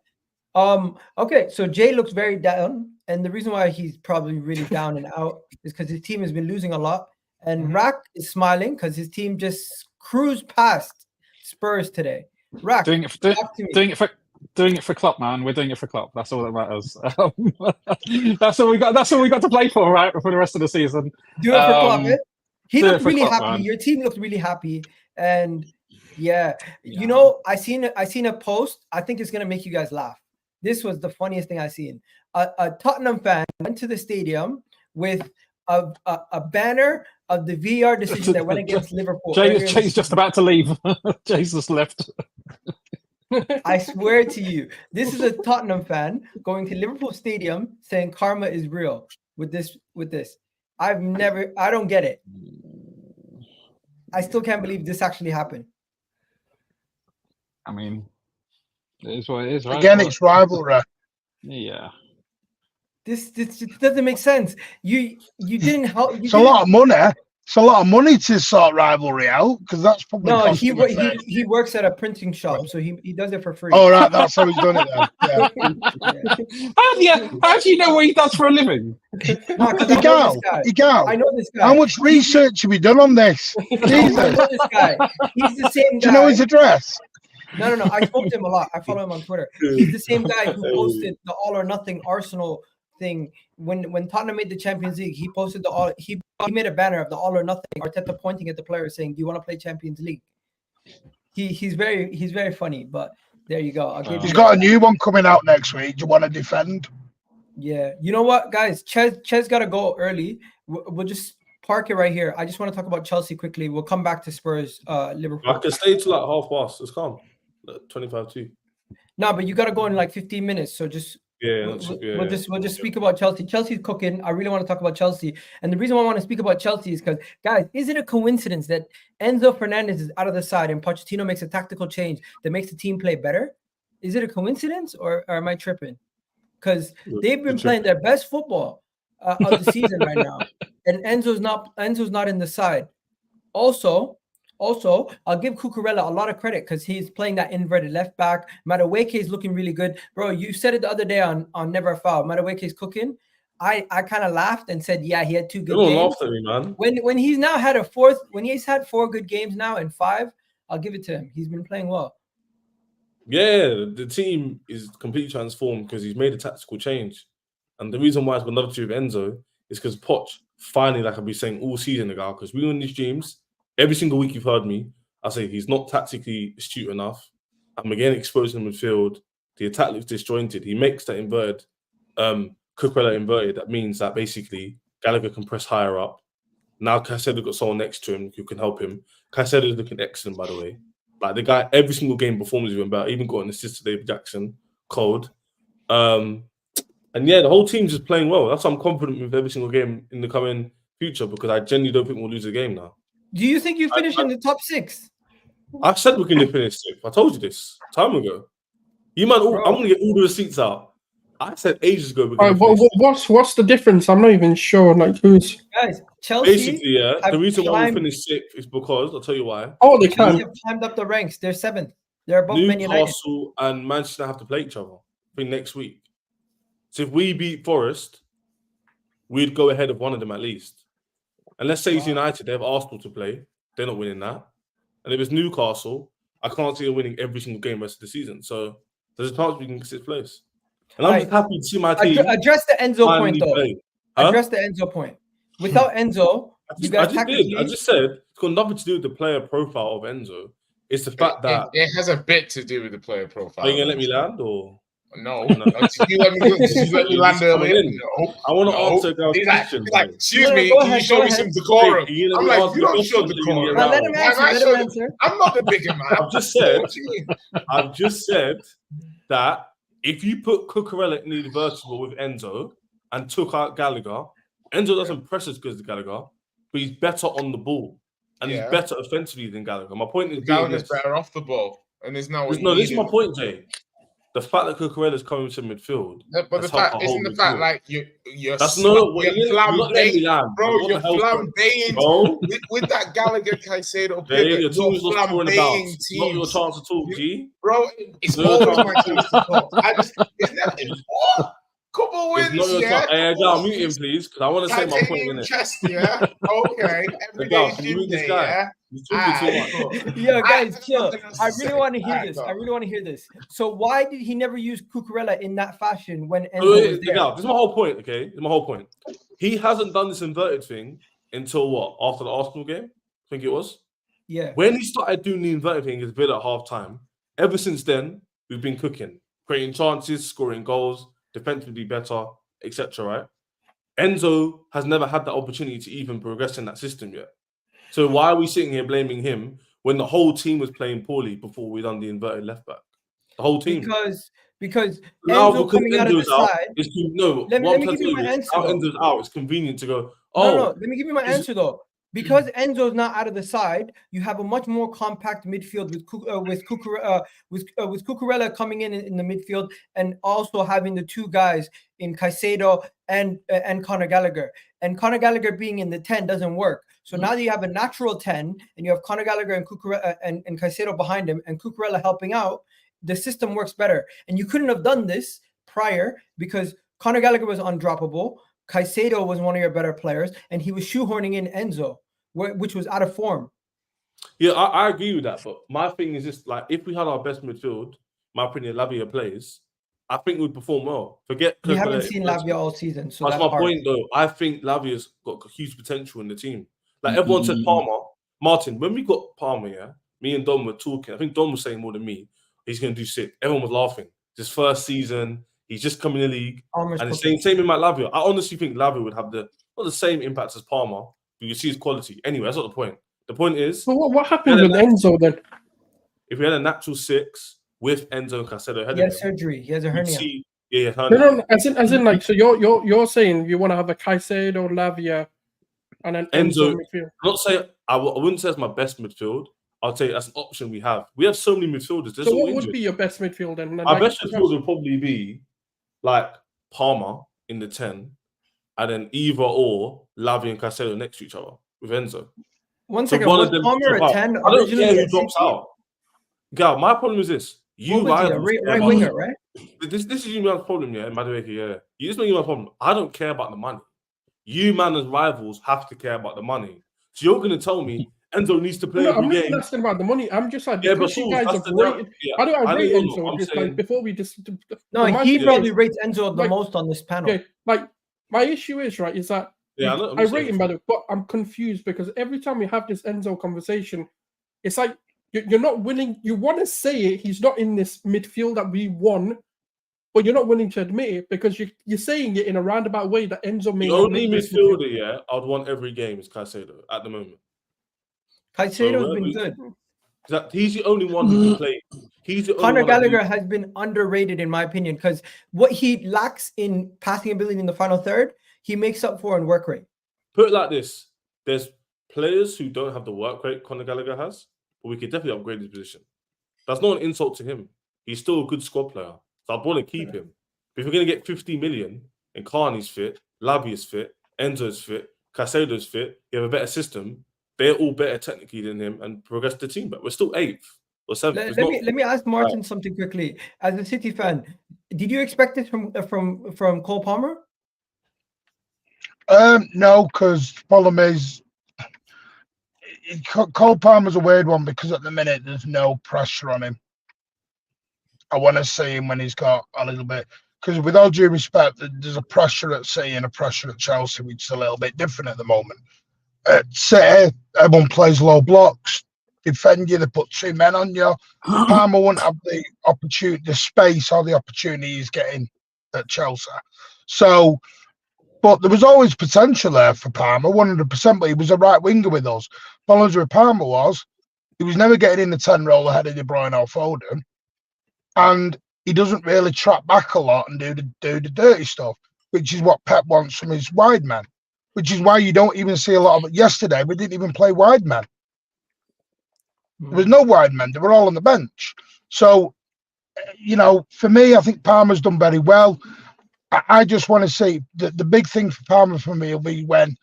Okay, so Jay looks very down, and the reason why he's probably really down and out is because his team has been losing a lot. And Rack is smiling because his team just cruised past Spurs today. Rack, doing it for Klopp, man. We're doing it for Klopp. That's all that matters. That's all we got. That's all we got to play for, right, for the rest of the season. Do it for Klopp. He looked really happy. Man. Your team looked really happy, and you know, I seen a post. I think it's gonna make you guys laugh. This was the funniest thing I've seen. A Tottenham fan went to the stadium with a banner of the VAR decision that went against Liverpool. Jay's just about to leave. Jay's just left. I swear to you, this is a Tottenham fan going to Liverpool Stadium saying karma is real with this. I don't get it. I still can't believe this actually happened. I mean, it is what it is, right? Again, it's rivalry. Yeah. This doesn't make sense. You didn't help. It's a lot of money. It's a lot of money to sort rivalry out, because that's probably he works at a printing shop, so he does it for free. Oh right, that's how he's done it then. Yeah. How do you know what he does for a living? I know this guy. How much research have you done on this? Jesus. I know this guy. He's the same guy. Do you know his address? No. I spoke to him a lot. I follow him on Twitter. He's the same guy who posted the all or nothing Arsenal thing when Tottenham made the Champions League. He posted he made a banner of the all or nothing. Arteta pointing at the players saying, "Do you want to play Champions League?" He's very funny. But there you go. He's got a new one coming out next week. Do you want to defend? Yeah. You know what, guys? Ches got to go early. We'll just park it right here. I just want to talk about Chelsea quickly. We'll come back to Spurs, Liverpool. I can stay till like half past. It's calm. 25-2. No, but you got to go in like 15 minutes. So just we'll just speak about Chelsea. Chelsea's cooking. I really want to talk about Chelsea. And the reason why I want to speak about Chelsea is because, guys, is it a coincidence that Enzo Fernandez is out of the side and Pochettino makes a tactical change that makes the team play better? Is it a coincidence or am I tripping? Because they've been playing their best football of the season right now, and Enzo's not in the side. Also, I'll give Cucurella a lot of credit because he's playing that inverted left back. Madueke is looking really good. Bro, you said it the other day on Never Foul. Madueke is cooking. I kind of laughed and said, yeah, he had 2 good games. Laughed at me, man. When he's now had when he's had 4 good games now and 5, I'll give it to him. He's been playing well. Yeah, the team is completely transformed because he's made a tactical change. And the reason why it's got nothing to do with Enzo is because Poch finally, like I've been saying all season ago, because we were in these dreams, every single week you've heard me, I say he's not tactically astute enough. I'm again exposing him in midfield. The attack looks disjointed. He makes that inverted, Cucurella inverted. That means that basically Gallagher can press higher up. Now Caicedo got someone next to him who can help him. Caicedo is looking excellent, by the way. Like the guy, every single game performs even better. Even got an assist to David Jackson, cold. And yeah, the whole team's just playing well. That's why I'm confident with every single game in the coming future, because I genuinely don't think we'll lose a game now. Do you think you finish in the top 6? I said we're going to finish 6th. I told you this time ago. You man, I'm going to get all the receipts out. I said ages ago. What's the difference? I'm not even sure. Like who's guys? Chelsea. Basically, yeah. The reason why we finished 6th is because I'll tell you why. Oh, they can. Have climbed up the ranks. They're 7th. They're above Man United. Newcastle and Manchester have to play each other. I think next week. So if we beat Forest, we'd go ahead of one of them at least. And let's say it's United, they have Arsenal to play. They're not winning that. And if it's Newcastle, I can't see them winning every single game rest of the season. So there's a chance we can get 6th place. And I'm just happy to see my team. Address the Enzo point, though. Huh? Address the Enzo point. Without Enzo, I just said it's got nothing to do with the player profile of Enzo. It's the fact that it has a bit to do with the player profile. Are you gonna let me land or no? Did you let me land earlier? No. I want to answer Gal's question. Like, excuse me, can you show me some decorum? I'm like, you don't show decorum. Let him answer. I'm not the bigger man. I've just said that if you put Cucurella in the vertical with Enzo and took out Gallagher, Enzo doesn't press as good as Gallagher, but he's better on the ball and he's better offensively than Gallagher. My point is Gallagher's better off the ball, and there's no. This is my point, Jay. The fact that Cucurella's coming to midfield, but the fact isn't the fact like you're that's not what you're flamboyant, bro. You're flamboyant with that Gallagher Caicedo pivot. You're flamboyant teams. Not your chance to talk, G. Bro, it's always my chance to talk. What? Couple wins, Hey, mute him, please, because I want to say my point in it. Chest, yeah. Okay. Every day gym day, yeah. Yo, guys, chill. I really want to hear this. So why did he never use Cucurella in that fashion when Enzo was there? This is my whole point, okay? This is my whole point. He hasn't done this inverted thing until what? After the Arsenal game? I think it was. Yeah. When he started doing the inverted thing, it's been at half-time. Ever since then, we've been cooking. Creating chances, scoring goals, defensively better, etc. Right? Enzo has never had that opportunity to even progress in that system yet. So why are we sitting here blaming him when the whole team was playing poorly before we done the inverted left back? The whole team. Because Enzo coming out of the side. Let me give you my answer. Enzo's out. It's convenient to go. No. Let me give you my answer though. Because Enzo's not out of the side, you have a much more compact midfield with Cucurella coming in the midfield, and also having the two guys in Caicedo and Conor Gallagher. And Conor Gallagher being in the 10 doesn't work. So now that you have a natural 10, and you have Conor Gallagher and Cucurella and Caicedo behind him, and Cucurella helping out, the system works better. And you couldn't have done this prior because Conor Gallagher was undroppable. Caicedo was one of your better players, and he was shoehorning in Enzo, which was out of form. Yeah, I agree with that. But my thing is just like, if we had our best midfield, my opinion, Lavia plays, I think we'd perform well. We haven't seen Lavia all season, so that's my point, though. I think Lavia's got huge potential in the team. Like everyone said, Palmer, Martin. When we got Palmer, yeah, me and Dom were talking. I think Dom was saying more than me. He's going to do sick. Everyone was laughing. His first season, he's just come in the league, and the same in Lavia. I honestly think Lavia would have not the same impact as Palmer. You can see his quality. Anyway, that's not the point. The point is, so what happened with Enzo then? If we had a natural 6 with Enzo and Caicedo, he has surgery. He has a hernia. No, as in, like, so you're saying you want to have a Caicedo, Lavia, and an Enzo midfield. I wouldn't say it's my best midfield. I'll say that's an option we have. We have so many midfielders. So what would be your best midfield then? Our best midfield would probably be like Palmer in the 10, and then either or Lavia and Caicedo next to each other with Enzo. One second, was Palmer a 10? I don't care who drops out. Gal, my problem is this. You right winger, right? This is you man's problem, yeah, Madueke, yeah. You just make my problem. I don't care about the money. You man as rivals have to care about the money. So you're going to tell me Enzo needs to play No, every I'm not game. even asking about the money. I'm just like, Yeah, but because you guys have that's rated. yeah. How do I rate know, Enzo? I'm Just saying, like before we just. No, my he thing probably is, rates Enzo the like, most on this panel. Okay, like my issue is right is that yeah, I know, I'm I just rate him saying. better, but I'm confused because every time we have this Enzo conversation, it's like you're not willing. You want to say it. He's not in this midfield that we won, but you're not willing to admit it because you're saying it in a roundabout way that Enzo may The not only make this midfield. midfielder, yeah, I'd want every game is Caicedo at the moment. Caicedo's been good. He's the only one who can play. He's the only Conor one that Gallagher has been underrated in my opinion because what he lacks in passing ability in the final third, he makes up for in work rate. Put it like this: there's players who don't have the work rate Conor Gallagher has, but we could definitely upgrade his position. That's not an insult to him. He's still a good squad player, so I'd want to keep him. But if we're going to get 50 million and Carney's fit, Labby is fit, Enzo's fit, Caicedo's fit, you have a better system, they're all better technically than him and progress the team. But we're still 8th or 7th. Let me ask Martin something quickly. As a City fan, did you expect this from Cole Palmer? No, because the problem is Cole Palmer's a weird one because at the minute there's no pressure on him. I want to see him when he's got a little bit, because with all due respect, there's a pressure at City and a pressure at Chelsea, which is a little bit different at the moment. At City, everyone plays low blocks, defend you, they put 2 men on you. Palmer wouldn't have the opportunity, the space or the opportunity he's getting at Chelsea. So, but there was always potential there for Palmer, 100%, but he was a right winger with us. Problems with Palmer was he was never getting in the 10 role ahead of De Bruyne or Foden. And he doesn't really trap back a lot and do the dirty stuff, which is what Pep wants from his wide man, which is why you don't even see a lot of it. Yesterday, we didn't even play wide man. There was no wide men. They were all on the bench. So, for me, I think Palmer's done very well. I just want to see the big thing for Palmer for me will be when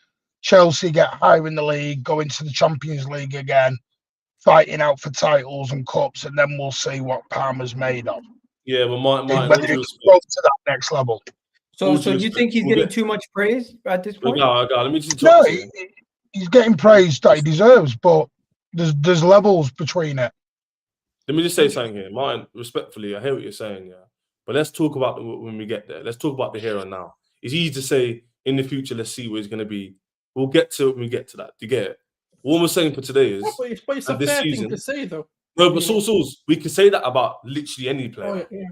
Chelsea get higher in the league, go into the Champions League again, fighting out for titles and cups, and then we'll see what Palmer's made of. Yeah, but whether he can go to that next level. So you think he's getting too much praise at this point? No, let me just no, he's getting praise that he deserves, but there's levels between it. Let me just say something here, Martin. Respectfully, I hear what you're saying, yeah. But let's talk about when we get there. Let's talk about the here and now. It's easy to say in the future. Let's see where he's going to be. We'll get to it when we get to that. Do you get it? What we're saying for today is, but it's a fair thing to say, though. No, but Sauce, we can say that about literally any player. Oh, yeah.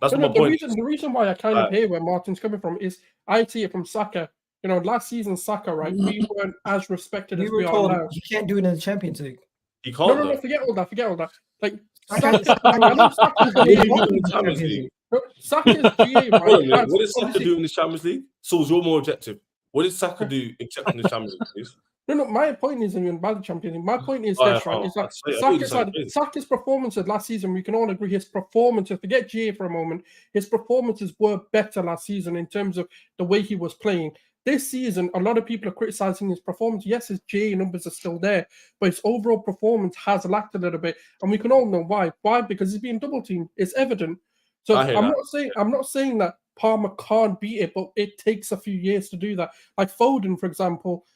That's my point. The reason why I kind of hear where Martin's coming from is I see it from Saka. Last season Saka, right? We weren't as respected as we are now. You can't do it in the Champions League. You can't. No, forget all that. Like Saka's Saka's GA, right? What did Saka do in the Champions League? Sauce, you're more objective. What did Saka do except in the Champions League, please? No, my point isn't even about the Champions League. My point is this, right? Is that Saka's performances last season, we can all agree his performances, forget GA for a moment, his performances were better last season in terms of the way he was playing. This season, a lot of people are criticizing his performance. Yes, his GA numbers are still there, but his overall performance has lacked a little bit. And we can all know why. Why? Because he's being double teamed. It's evident. So I'm not saying that Palmer can't beat it, but it takes a few years to do that. Like Foden, for example,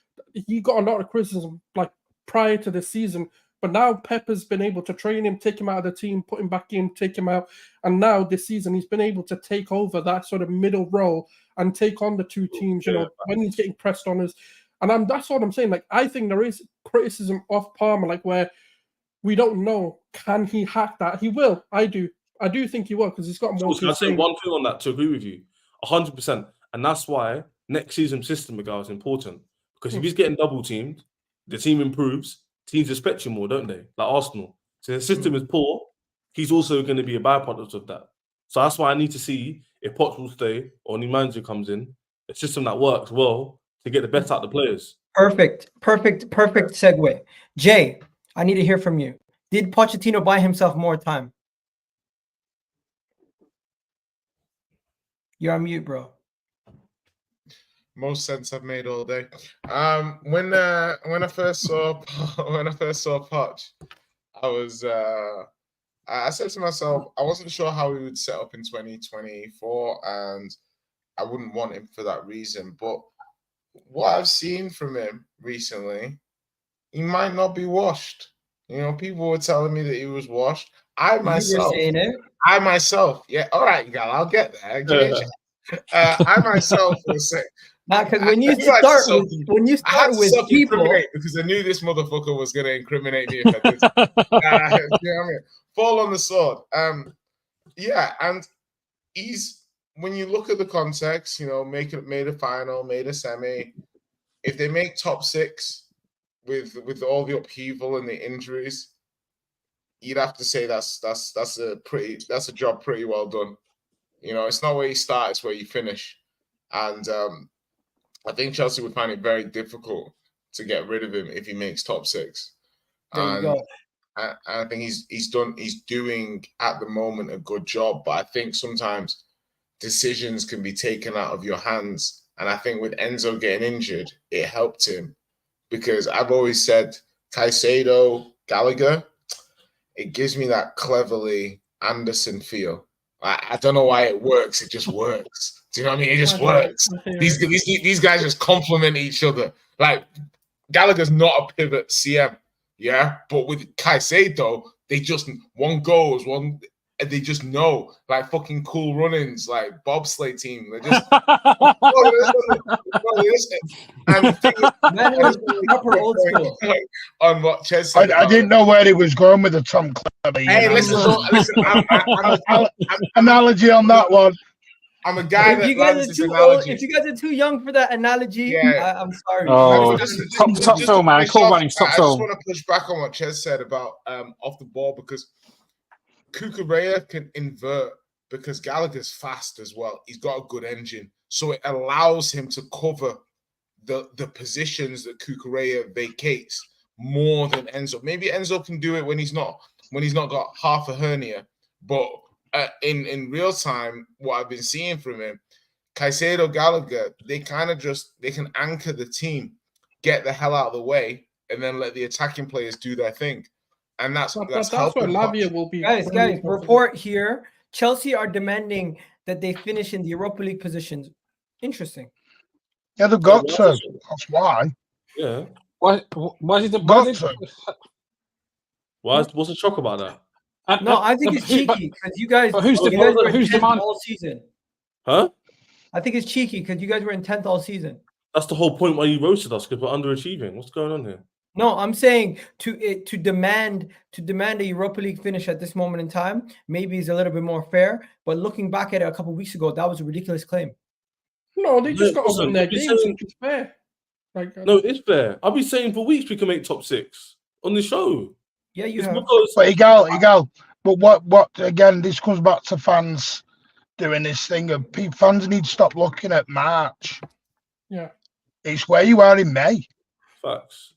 he got a lot of criticism like prior to this season, but now Pep has been able to train him, take him out of the team, put him back in, take him out, and now this season he's been able to take over that sort of middle role and take on the two teams. When he's getting pressed on us, and that's what I'm saying. Like I think there is criticism of Palmer, like where we don't know can he hack that. He will. I do think he will because he's got more. Can I say one thing on that to agree with you, 100%, and that's why next season's system is important. Because if he's getting double teamed, the team improves. Teams respect you more, don't they? Like Arsenal. So the system is poor. He's also going to be a byproduct of that. So that's why I need to see if Poch will stay or new manager comes in, a system that works well to get the best out of the players. Perfect segue. Jay, I need to hear from you. Did Pochettino buy himself more time? You're on mute, bro. Most sense I've made all day. When I first saw Poch, I said to myself, I wasn't sure how he would set up in 2024, and I wouldn't want him for that reason. But what I've seen from him recently, he might not be washed. You know, people were telling me that he was washed. I You were myself, saying it. yeah. All right, gal, I'll get there. I myself was saying. Because I when you knew I had start to with I had to with people, self-incriminate because I knew this motherfucker was going to incriminate me if I did. You know what I mean? Fall on the sword. Yeah, and when you look at the context, you know, made a final, made a semi. If they make top 6 with all the upheaval and the injuries, you'd have to say that's a job pretty well done. You know, it's not where you start, it's where you finish. And I think Chelsea would find it very difficult to get rid of him if he makes top 6. there you go. I think he's doing at the moment a good job, but I think sometimes decisions can be taken out of your hands. And I think with Enzo getting injured, it helped him, because I've always said Caicedo, Gallagher, it gives me that cleverly Anderson feel. I don't know why it works. It just works. Do you know what I mean? It just works. These guys just complement each other. Like, Gallagher's not a pivot CM, yeah? But with Caicedo, they just, one goes, they just know, like fucking Cool Runnings, like bobsleigh team. They just Proper old school. On what Ches said. I didn't know where he was going with the Tom Clever. Hey, listen, analogy on that one. I'm a guy If that you guys lands are this too analogy. old, if you guys are too young for that analogy, Yeah. I'm sorry. Oh, Just top Phil, man. finish Cool off, Runnings, top I just Phil. want to push back on what Ches said about off the ball, because Cucurella can invert, because Gallagher's fast as well. He's got a good engine, so it allows him to cover the positions that Cucurella vacates more than Enzo. Maybe Enzo can do it when he's not got half a hernia, but in real time, what I've been seeing from him, Caicedo, Gallagher, they can anchor the team, get the hell out of the way, and then let the attacking players do their thing. And that's where helping. Lavia will be. Guys, report here. Chelsea are demanding that they finish in the Europa League positions. Interesting. Yeah, they've got to. That's why. Yeah. Why is it What's the shock about that? No, I think it's cheeky because you guys were who's in demand 10th all season. Huh? I think it's cheeky because you guys were in 10th all season. That's the whole point why you roasted us, because we're underachieving. What's going on here? No, I'm saying to demand a Europa League finish at this moment in time maybe is a little bit more fair. But looking back at it a couple of weeks ago, that was a ridiculous claim. No, they just got to win their games, which is fair. No, it's fair. I've been saying for weeks we can make top 6 on the show. Yeah, you It's have. because Egal. But what again? This comes back to fans doing this thing of fans need to stop looking at March. Yeah, it's where you are in May. Facts.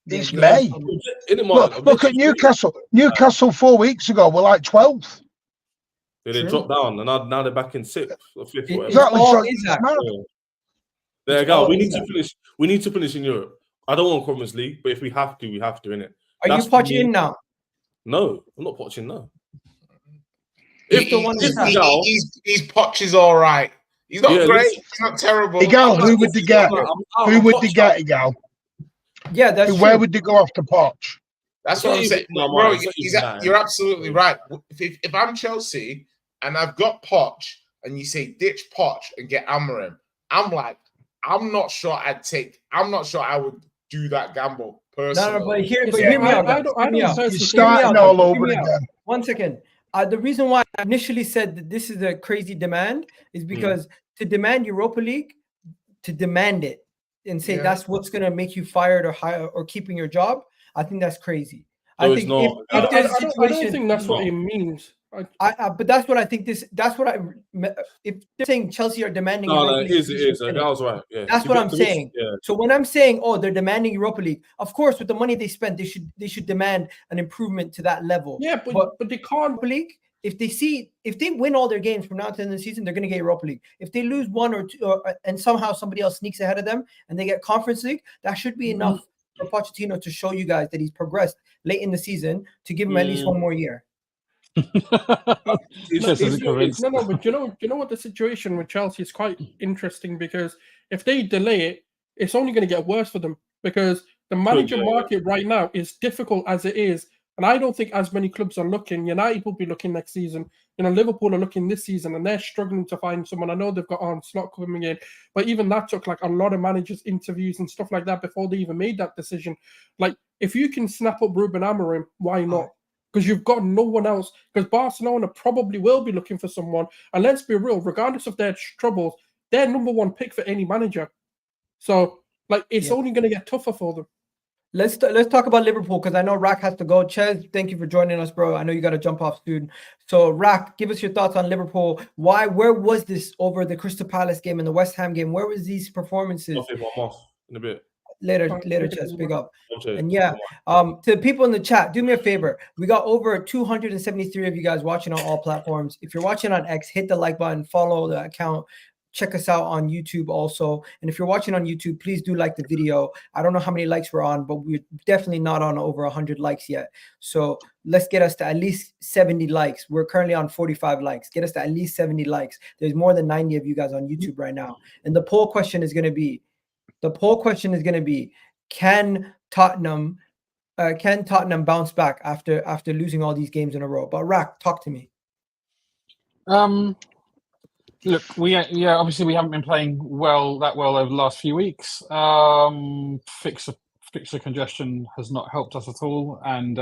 It's May. Look at Newcastle. Newcastle 4 weeks ago were like 12th. Yeah, they dropped down, and now they're back in 6th or 5th. Exactly. There you go. We need to finish. We need to finish in Europe. I don't want Conference League, but if we have to, we have to. Innit? Are you poaching in now? No, I'm not poaching now. He's Poch is all right. He's not great. He's not terrible. Egal, who would they get? Who would they get, Egal? Yeah, that's true. Where would they go after Poch? That's what I'm saying. Bro, you're absolutely right. If I'm Chelsea and I've got Poch and you say ditch Poch and get Amorim, I'm like, I'm not sure I would do that gamble personally. No, but hear me out. You're starting all over again. 1 second. The reason why I initially said that this is a crazy demand is because to demand Europa League, to demand it and say that's what's going to make you fired or hire or keeping your job, I think that's crazy. No, I think I don't think that's what it means. But that's what I think. That's what if they're saying Chelsea are demanding. No, it is. That was right. Yeah. That's what I'm saying. Yeah. So when I'm saying, they're demanding Europa League, of course, with the money they spent, they should demand an improvement to that level. Yeah, but they can't. Europa League. If they win all their games from now to the end of the season, they're going to get Europa League. If they lose one or two, and somehow somebody else sneaks ahead of them and they get Conference League, that should be enough for Pochettino to show you guys that he's progressed late in the season to give him at least one more year. But you know what, the situation with Chelsea is quite interesting, because if they delay it, it's only going to get worse for them, because The manager market right now is difficult as it is, and I don't think as many clubs are looking. United will be looking next season. Liverpool are looking this season, and they're struggling to find someone. I know they've got Arne Slot coming in, but even that took like a lot of managers' interviews and stuff like that before they even made that decision. Like, if you can snap up Ruben Amorim, why not? Because you've got no one else. Because Barcelona probably will be looking for someone, and let's be real, regardless of their troubles, they're number one pick for any manager. So, like, it's only going to get tougher for them. Let's talk about Liverpool, because I know Rack has to go. Ches, thank you for joining us, bro. I know you got to jump off soon. So, Rack, give us your thoughts on Liverpool. Where was this over the Crystal Palace game and the West Ham game? Where was these performances? I'll take one off in a bit. Later, Ches, big up. And yeah, to the people in the chat, do me a favor. We got over 273 of you guys watching on all platforms. If you're watching on X, hit the like button, follow the account. Check us out on YouTube also. And if you're watching on YouTube, please do like the video. I don't know how many likes we're on, but we're definitely not on over 100 likes yet. So let's get us to at least 70 likes. We're currently on 45 likes. Get us to at least 70 likes. There's more than 90 of you guys on YouTube right now. And the poll question is going to be, can Tottenham bounce back after losing all these games in a row? But Rack, talk to me. Look, obviously we haven't been playing that well over the last few weeks. Fixture congestion has not helped us at all, and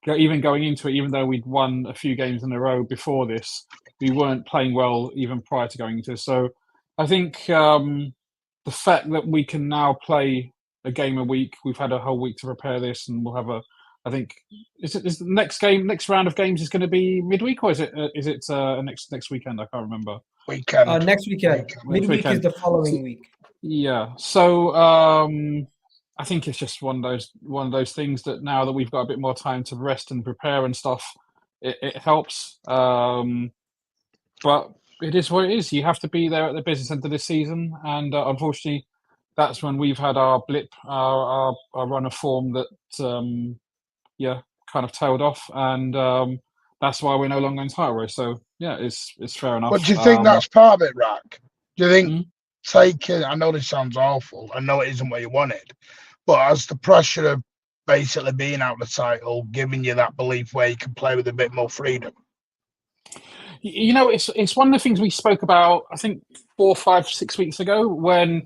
even going into it, even though we'd won a few games in a row before this, we weren't playing well even prior to going into this. So I think the fact that we can now play a game a week, we've had a whole week to prepare this, and we'll have I think is the next round of games is going to be midweek, or is it next weekend? I can't remember. Weekend. Next weekend. Midweek is the following week. Yeah. So I think it's just one of those things that now that we've got a bit more time to rest and prepare and stuff, it helps. But it is what it is. You have to be there at the business end of this season, and unfortunately, that's when we've had our blip, our run of form that kind of tailed off, and that's why we're no longer in title race. So yeah, it's fair enough. But do you think that's part of it, Rack? Do you think taking? I know this sounds awful. I know it isn't what you wanted, but as the pressure of basically being out the title giving you that belief where you can play with a bit more freedom? It's one of the things we spoke about, I think 4, 5, 6 weeks ago, when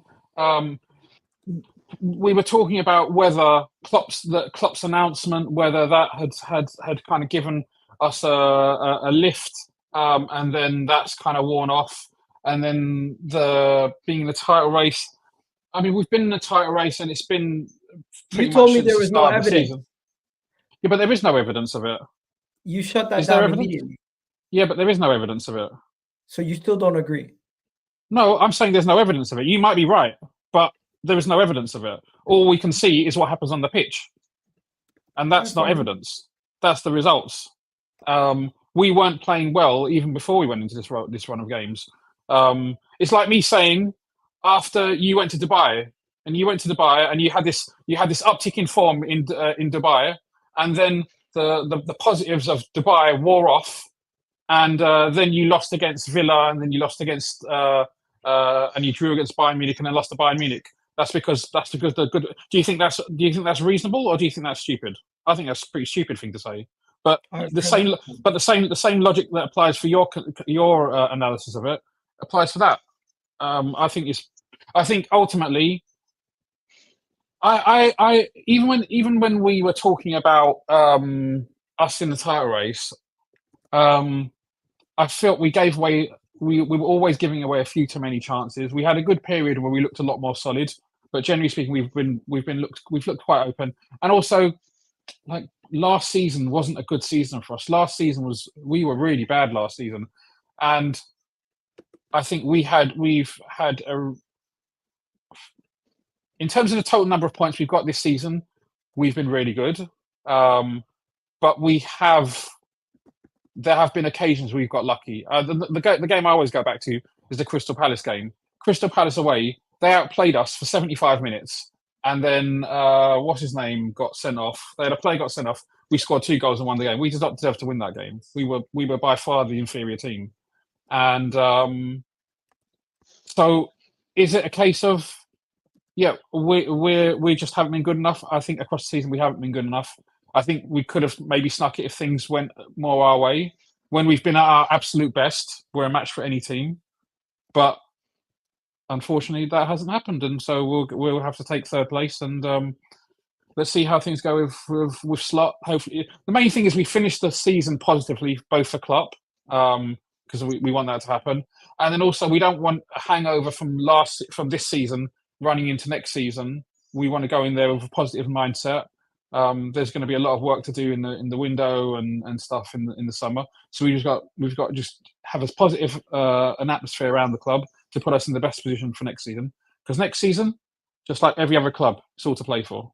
we were talking about whether Klopp's announcement, whether that had kind of given us a lift, and then that's kind of worn off, and then being in the title race. I mean, we've been in the title race, and it's been. You told me there was no evidence. Yeah, but there is no evidence of it. You shut that down immediately. Yeah, but there is no evidence of it. So you still don't agree? No, I'm saying there's no evidence of it. You might be right, but there is no evidence of it. All we can see is what happens on the pitch. And that's not evidence. That's the results. We weren't playing well even before we went into this run of games. It's like me saying, after you went to Dubai, and you had this uptick in form in Dubai, and then the positives of Dubai wore off, and then you lost against Villa, and then you lost against and you drew against Bayern Munich, and then lost to Bayern Munich. That's because the good. Do you think that's reasonable, or do you think that's stupid? I think that's a pretty stupid thing to say. But the same logic that applies for your analysis of it applies for that. I think ultimately, I even when we were talking about us in the title race, I felt we gave away. We were always giving away a few too many chances. We had a good period where we looked a lot more solid, but generally speaking, we've looked quite open. And also, like, last season wasn't a good season for us. We were really bad last season, and I think we've had in terms of the total number of points we've got this season, we've been really good. But there have been occasions we've got lucky. The game I always go back to is the Crystal Palace game. Crystal Palace away, they outplayed us for 75 minutes. And then, what's his name, got sent off. They had a player got sent off. We scored 2 goals and won the game. We did not deserve to win that game. We were by far the inferior team. And so is it a case of yeah, we just haven't been good enough. I think across the season we haven't been good enough. I think we could have maybe snuck it if things went more our way. When we've been at our absolute best, we're a match for any team. But unfortunately, that hasn't happened, and so we'll have to take third place. And let's see how things go with Slot. Hopefully, the main thing is we finish the season positively, both for Klopp, because we want that to happen, and then also we don't want a hangover from this season running into next season. We want to go in there with a positive mindset. There's going to be a lot of work to do in the window and stuff in the summer. So we've got to just have as positive an atmosphere around the club to put us in the best position for next season. Because next season, just like every other club, it's all to play for.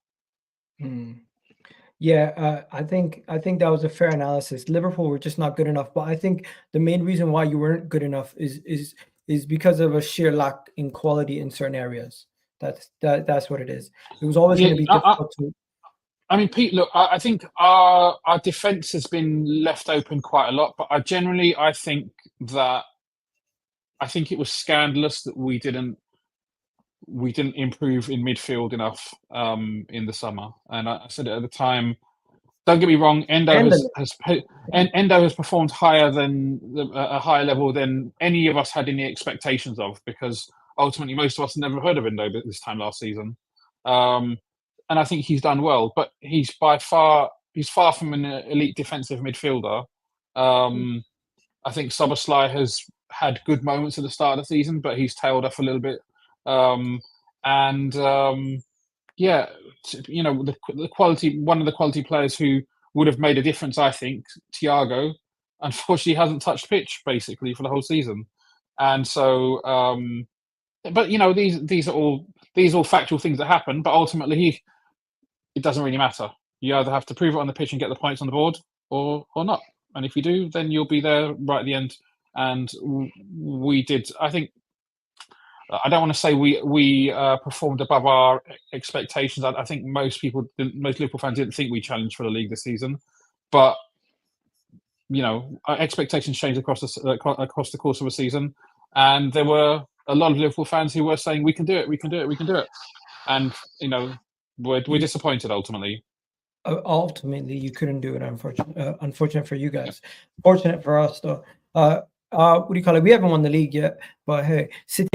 Yeah, I think that was a fair analysis. Liverpool were just not good enough, but I think the main reason why you weren't good enough is because of a sheer lack in quality in certain areas. That's what it is. It was always going to be difficult to. I mean, Pete, look, I think our defence has been left open quite a lot, but I think it was scandalous that we didn't improve in midfield enough in the summer. And I said it at the time. Don't get me wrong, Endo has performed a higher level than any of us had any expectations of, because ultimately most of us never heard of Endo this time last season. And I think he's done well, but he's far from an elite defensive midfielder. I think Szoboszlai has had good moments at the start of the season, but he's tailed off a little bit. The quality, one of the quality players who would have made a difference, I think, Thiago, unfortunately hasn't touched pitch basically for the whole season. And so, but these are all factual things that happen, but ultimately it doesn't really matter. You either have to prove it on the pitch and get the points on the board or not. And if you do, then you'll be there right at the end. And we did, I think, I don't want to say we performed above our expectations. I think most Liverpool fans didn't think we challenged for the league this season, but our expectations changed across the course of a season, and there were a lot of Liverpool fans who were saying we can do it, and we're disappointed ultimately. Ultimately, you couldn't do it. Unfortunate for you guys. Fortunate for us, though. What do you call it? We haven't won the league yet, but hey, City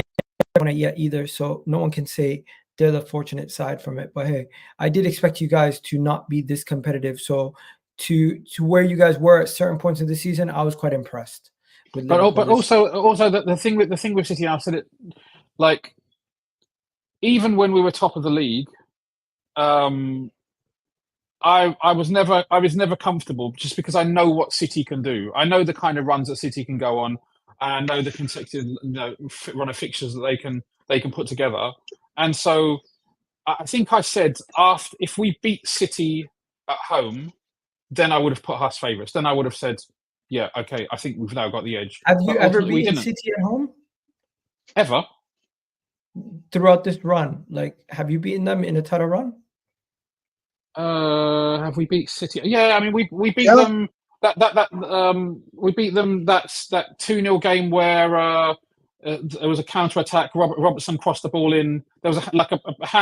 haven't won it yet either, so no one can say they're the fortunate side from it. But hey, I did expect you guys to not be this competitive. So to where you guys were at certain points of the season, I was quite impressed. But also the thing with City, I said it, like, even when we were top of the league, I was never comfortable, just because I know what City can do. I know the kind of runs that City can go on, and I know the consecutive run of fixtures that they can put together. And so I think I said, if we beat City at home, then I would have put us favourites. Then I would have said, yeah, okay, I think we've now got the edge. Have you ever beaten City at home? Ever? Throughout this run, like, have you beaten them in a title run? Have we beat City? Yeah, I mean we beat them. We beat them. That's that 2-0 game where there was a counter attack. Robertson crossed the ball in. There was a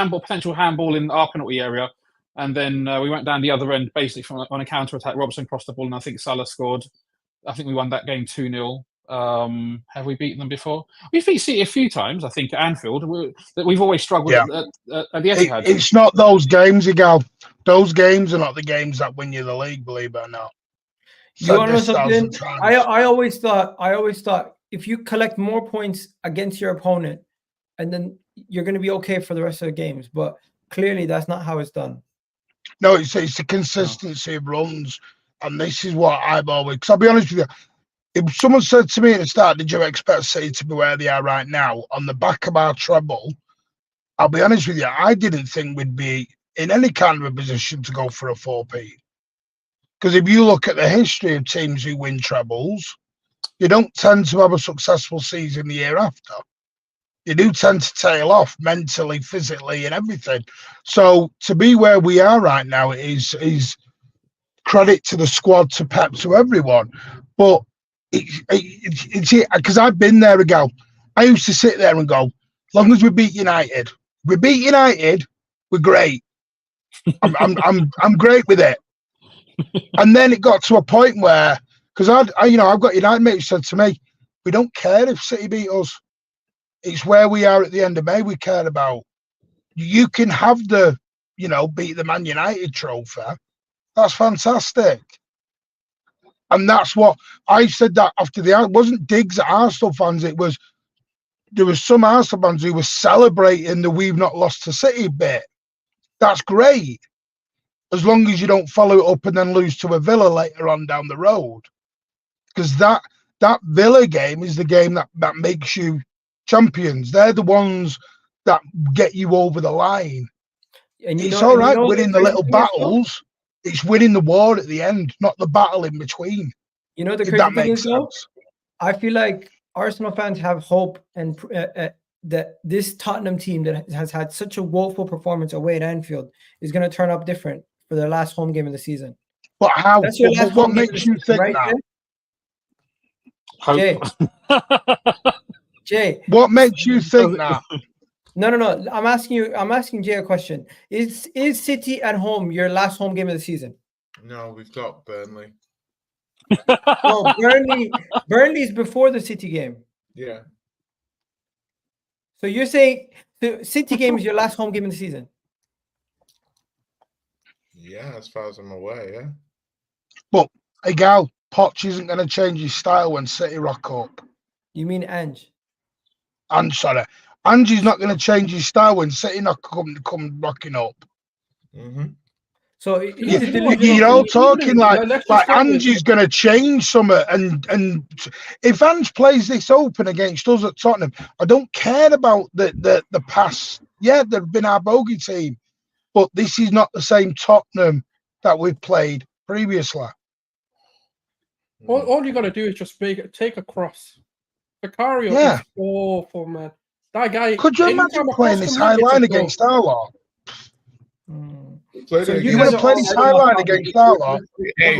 potential handball in our penalty area, and then we went down the other end basically on a counter attack. Robertson crossed the ball, and I think Salah scored. I think we won that game 2-0. Have we beaten them before? We've beat City a few times, I think, at Anfield. We've always struggled at the Etihad. It's not those games, Igal. Those games are not the games that win you the league, believe it or not. You want to know something? I always thought if you collect more points against your opponent, and then you're going to be okay for the rest of the games. But clearly, that's not how it's done. No, it's the consistency of runs, and this is what I've always. Because I'll be honest with you. If someone said to me at the start, did you expect City to be where they are right now on the back of our treble? I'll be honest with you, I didn't think we'd be in any kind of a position to go for a 4P. Because if you look at the history of teams who win trebles, you don't tend to have a successful season the year after. You do tend to tail off mentally, physically, and everything. So to be where we are right now is credit to the squad, to Pep, to everyone. But it's because I've been there, ago. I used to sit there and go, as long as we beat United, We beat United. We're great. I'm great with it. And then it got to a point where, because I've got United mates who said to me, we don't care if City beat us. It's where we are at the end of May we care about. You can have the, beat the Man United trophy. That's fantastic. And that's what I said that after it wasn't digs at Arsenal fans. There was some Arsenal fans who were celebrating the we've not lost to City bit. That's great. As long as you don't follow it up and then lose to a Villa later on down the road. Because that Villa game is the game that makes you champions. They're the ones that get you over the line. And it's all right winning the little battles. It's winning the war at the end, not the battle in between. The crazy thing is, though, I feel like Arsenal fans have hope and that this Tottenham team that has had such a woeful performance away at Anfield is going to turn up different for their last home game of the season. But how? What makes you think that? Jay. Jay. What makes you think that? No. I'm asking Jay a question. Is City at home your last home game of the season? No, we've got Burnley. No, Burnley's before the City game. Yeah. So you're saying the City game is your last home game of the season? Yeah, as far as I'm aware, yeah. But Egal, Poch isn't going to change his style when City rock up. You mean Ange? Sorry. Ange's not going to change his style when City not come rocking up. Mm-hmm. So you're all talking like Ange's going to change something, and if Ange plays this open against us at Tottenham, I don't care about the past. Yeah, they've been our bogey team, but this is not the same Tottenham that we've played previously. All you got to do is just take a cross. Vicario is awful, man. That guy. Could you imagine playing this high line against our lot? So you want to play this high line against our lot? Hey,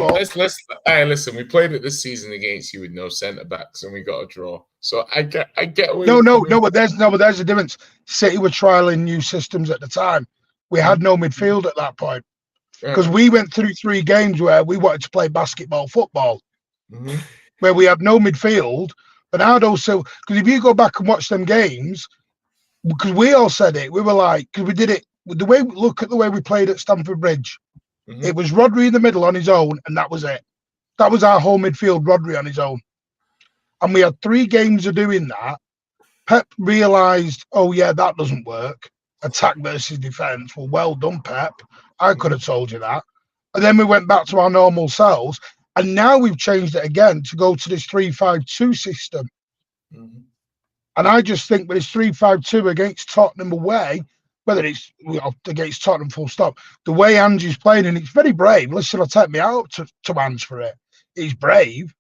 listen. We played it this season against you with no centre backs, and we got a draw. So I get. No, but there's a difference. City were trialing new systems at the time. We had no midfield at that point because we went through 3 games where we wanted to play basketball, football, where we had no midfield. But I'd also, because if you go back and watch them games, because we all said it, we were like, because we did it, look at the way we played at Stamford Bridge. It was Rodri in the middle on his own, and that was it. That was our whole midfield, Rodri on his own. And we had 3 games of doing that. Pep realised, oh yeah, that doesn't work. Attack versus defence. Well done, Pep. I could have told you that. And then we went back to our normal selves. And now we've changed it again to go to this 3-5-2 system. And I just think with this 3-5-2 against Tottenham away, whether it's against Tottenham full stop, the way Ange's playing, and it's very brave. Listen, I'll take me out to Ange for it. He's brave.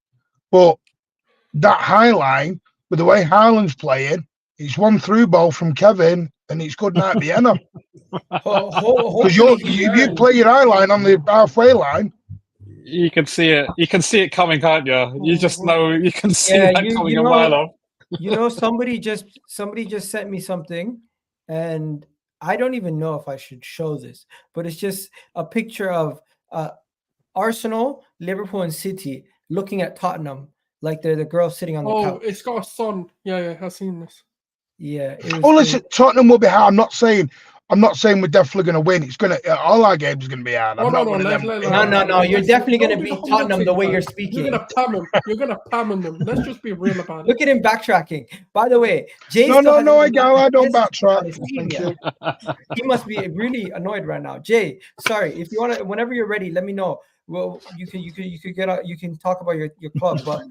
But that high line, with the way Haaland's playing, it's one through ball from Kevin, and it's good night Vienna. Because you play your high line on the halfway line. You can see it. You can see it coming, can't you? You just know you can see that coming a mile off. Somebody just sent me something, and I don't even know if I should show this, but it's just a picture of Arsenal, Liverpool, and City looking at Tottenham like they're the girl sitting on the couch. Oh, it's got a son. Yeah, I've seen this. Yeah. Listen, Tottenham will be hard. I'm not saying we're definitely going to win. It's going to all our games are going to be hard. No. You're definitely going to beat Tottenham the way you're speaking. You're going to pam them. Let's just be real about it. Look at him backtracking. By the way, Jay. I don't backtrack. Thank you. He must be really annoyed right now. Jay, sorry. If you want to, whenever you're ready, let me know. Well, you can get out. You can talk about your club, but.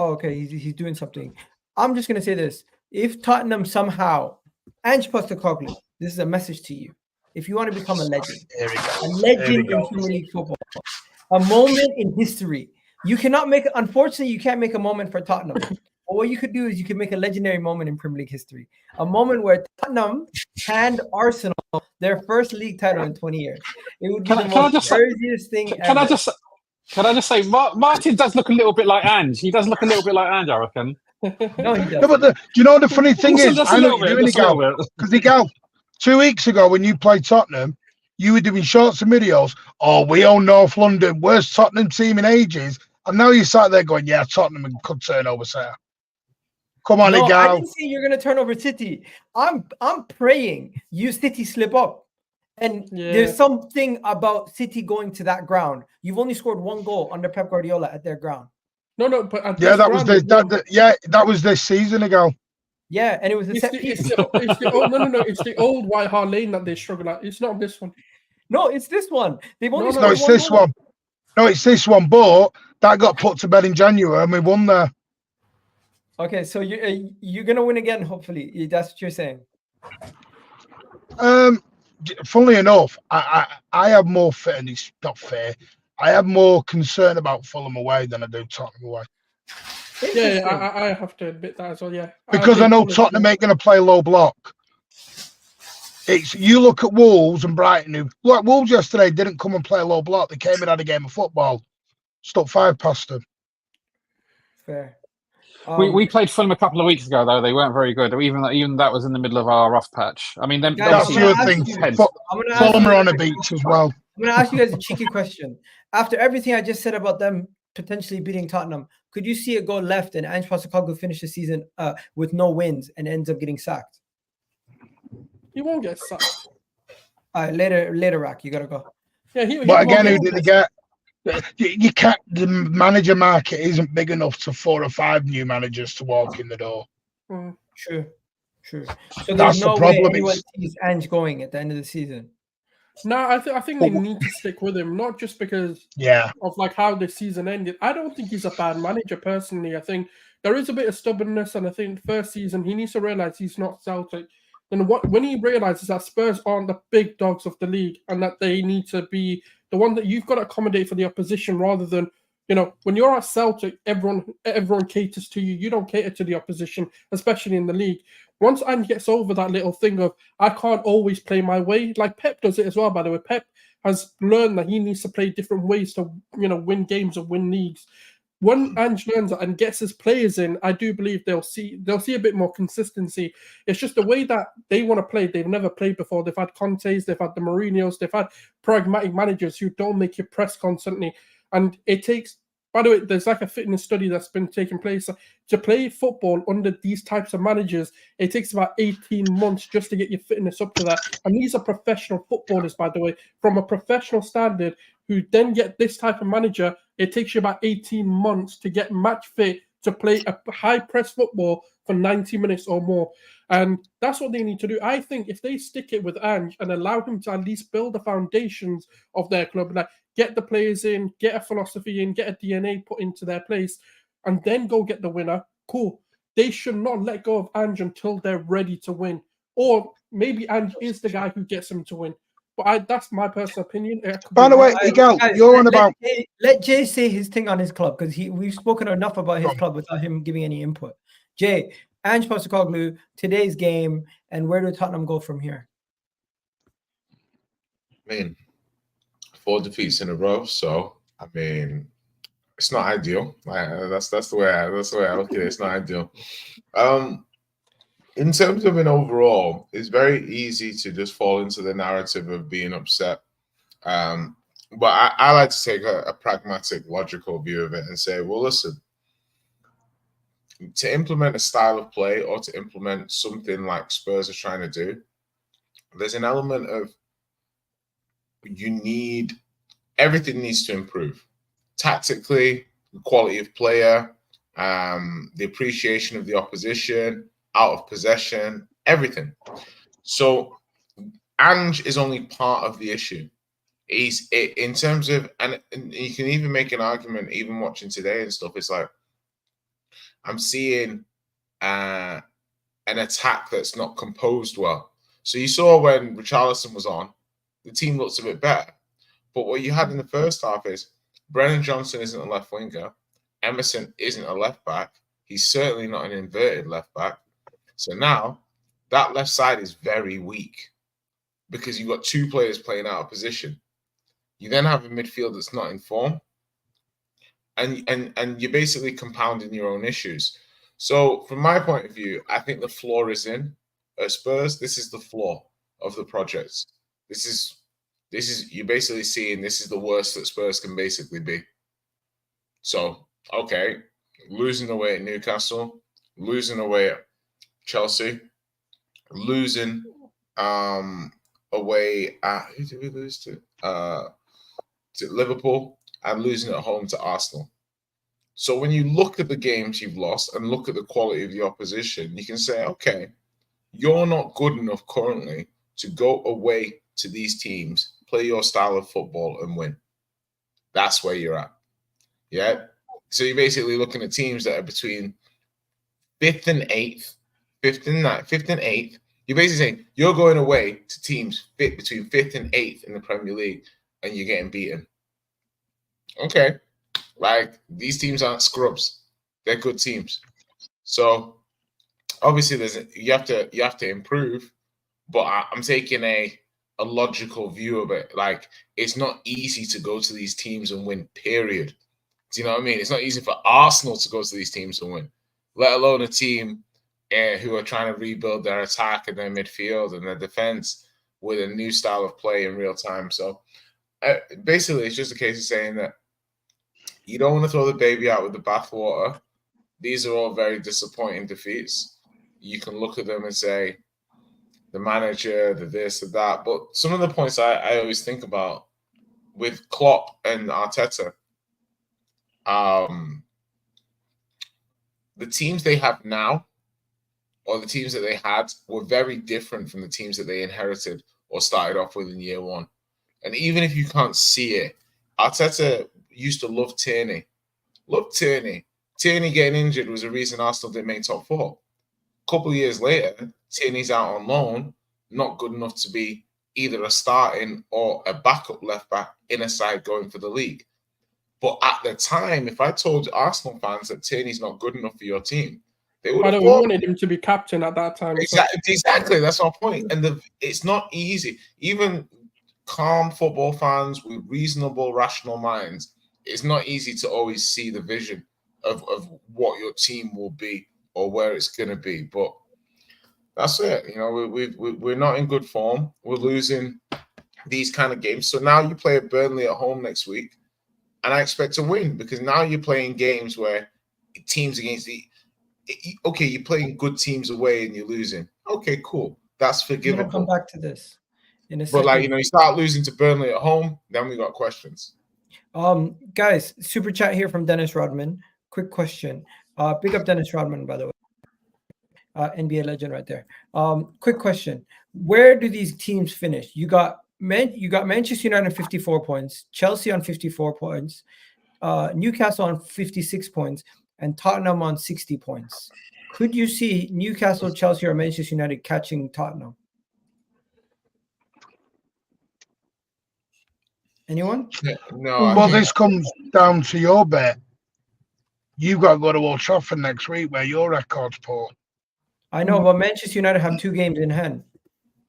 Oh, okay. He's doing something. I'm just gonna say this. If Tottenham somehow, Ange Postecoglou, this is a message to you. If you want to become a legend in Premier League football, a moment in history, you can't make a moment for Tottenham. But what you could do is you could make a legendary moment in Premier League history. A moment where Tottenham hand Arsenal their first league title in 20 years. It would be the most craziest thing ever. Can I just say, Martin does look a little bit like Ange. He does look a little bit like Ange, I reckon. No, he doesn't. No, but do you know what the funny thing is? Just I a know little what you're bit. doing, Just a little Gal. bit. Because Gal, 2 weeks ago when you played Tottenham, you were doing shorts and videos. Oh, we own North London. Worst Tottenham team in ages. And now you sat there going, yeah, Tottenham could turn over Sarah. Come on, No, I Gal. didn't say you're gonna turn over City. I'm praying you City slip up. And there's something about City going to that ground. You've only scored 1 goal under Pep Guardiola at their ground. No, but at Yeah, this that was ground, that was this season ago. Yeah, and it was a set piece. It's the old White Hart Lane that they struggle at. It's not this one. No, it's this one. They've only No, scored it's 1 this goal. one. No, it's this one. But that got put to bed in January and we won there. Okay, so you're gonna win again, hopefully. That's what you're saying. Funnily enough, I have more fair, and it's not fair. I have more concern about Fulham away than I do Tottenham away. Yeah, I have to admit that as well. Yeah, Because I know Tottenham ain't going to play low block. It's you look at Wolves and Brighton, who like Wolves yesterday didn't come and play low block. They came and had a game of football. Stuck 5 past them. Fair. We played Fulham a couple of weeks ago, though. They weren't very good. Even that was in the middle of our rough patch. I mean, that's the other thing. Fulham are on a beach as well. I'm going to ask you guys a cheeky question. After everything I just said about them potentially beating Tottenham, could you see it go left and Ange Postecoglou finish the season with no wins and ends up getting sacked? He won't get sacked. Later, Rack, you got to go. Yeah, but again, who did he get? You can't. The manager market isn't big enough to 4 or 5 new managers to walk in the door. True. So that's no the problem. Way anyone sees Ange going at the end of the season. No, I think they need to stick with him, not just because of like how the season ended. I don't think he's a bad manager personally. I think there is a bit of stubbornness, and I think first season he needs to realize he's not Celtic. And when he realizes that Spurs aren't the big dogs of the league and that they need to be the one that you've got to accommodate for the opposition rather than, when you're at Celtic, everyone caters to you. You don't cater to the opposition, especially in the league. Once Ange gets over that little thing of, I can't always play my way, like Pep does it as well, by the way. Pep has learned that he needs to play different ways to, win games or win leagues. When Ange learns that and gets his players in, I do believe they'll see a bit more consistency. It's just the way that they want to play. They've never played before. They've had Contes, they've had the Mourinhos, they've had pragmatic managers who don't make you press constantly. And it takes, by the way, there's like a fitness study that's been taking place. To play football under these types of managers, it takes about 18 months just to get your fitness up to that. And these are professional footballers, by the way, from a professional standard, who then get this type of manager. It takes you about 18 months to get match fit to play a high press football for 90 minutes or more. And that's what they need to do. I think if they stick it with Ange and allow him to at least build the foundations of their club, like get the players in, get a philosophy in, get a DNA put into their place, and then go get the winner, cool. They should not let go of Ange until they're ready to win. Or maybe Ange is the guy who gets them to win. But that's my personal opinion. By the way, Miguel, you're on about. Let Jay say his thing on his club, because we've spoken enough about his club without him giving any input. Jay, Ange Postecoglou, today's game, and where do Tottenham go from here? I mean, 4 defeats in a row, so I mean, it's not ideal. That's the way I look at it. It's not ideal. In terms of an overall, it's very easy to just fall into the narrative of being upset. But I like to take a pragmatic, logical view of it and say, well, listen, to implement a style of play or to implement something like Spurs are trying to do, there's an element of everything needs to improve. Tactically, the quality of player, the appreciation of the opposition, out of possession, everything. So Ange is only part of the issue. In terms of, and you can even make an argument, even watching today and stuff, it's like, I'm seeing an attack that's not composed well. So you saw when Richarlison was on, the team looks a bit better. But what you had in the first half is Brennan Johnson isn't a left winger. Emerson isn't a left back. He's certainly not an inverted left back. So now that left side is very weak because you've got 2 players playing out of position. You then have a midfield that's not in form. and you're basically compounding your own issues. So from my point of view, I think the floor is in Spurs. This is the floor of the project. This is you're basically seeing this is the worst that Spurs can basically be. So okay, losing away at Newcastle, losing away at Chelsea, losing away at who did we lose to? To Liverpool, and losing at home to Arsenal. So when you look at the games you've lost and look at the quality of the opposition, you can say, okay, you're not good enough currently to go away to these teams, play your style of football and win. That's where you're at. Yeah. So you're basically looking at teams that are between 5th and 8th, 5th and 9th, 5th and 8th. You're basically saying you're going away to teams between 5th and 8th in the Premier League and you're getting beaten. Okay. Like, these teams aren't scrubs. They're good teams. So obviously you have to improve, but I'm taking a logical view of it. Like, it's not easy to go to these teams and win, period. Do you know what I mean? It's not easy for Arsenal to go to these teams and win, let alone a team who are trying to rebuild their attack and their midfield and their defense with a new style of play in real time. So basically, it's just a case of saying that you don't want to throw the baby out with the bathwater. These are all very disappointing defeats. You can look at them and say, the manager, the this, the that. But some of the points I always think about with Klopp and Arteta, the teams they have now or the teams that they had were very different from the teams that they inherited or started off with in year one. And even if you can't see it, Arteta used to love Tierney. Love Tierney. Tierney getting injured was a reason Arsenal didn't make top 4. A couple of years later, Tierney's out on loan, not good enough to be either a starting or a backup left back in a side going for the league. But at the time, if I told Arsenal fans that Tierney's not good enough for your team, they would have wanted him to be captain at that time. Exactly. That's my point. And it's not easy. Even calm football fans with reasonable, rational minds, it's not easy to always see the vision of what your team will be or where it's going to be. But that's it. You know, we're not in good form. We're losing these kind of games. So now you play at Burnley at home next week, and I expect to win because now you're playing games where teams against okay, you're playing good teams away and you're losing. Okay, cool. That's forgivable. I'm going to come back to this in a But second. like, you know, you start losing to Burnley at home, then we got questions. Guys, super chat here from Dennis Rodman. Quick question. Big up Dennis Rodman, by the way. NBA legend right there. Quick question. Where do these teams finish? You got Manchester United on 54 points, Chelsea on 54 points, Newcastle on 56 points, and Tottenham on 60 points. Could you see Newcastle, Chelsea, or Manchester United catching Tottenham? Anyone? No. Well, this comes down to your bet. You've got to go to Old Trafford next week where your record's poor. I know, but Manchester United have 2 games in hand.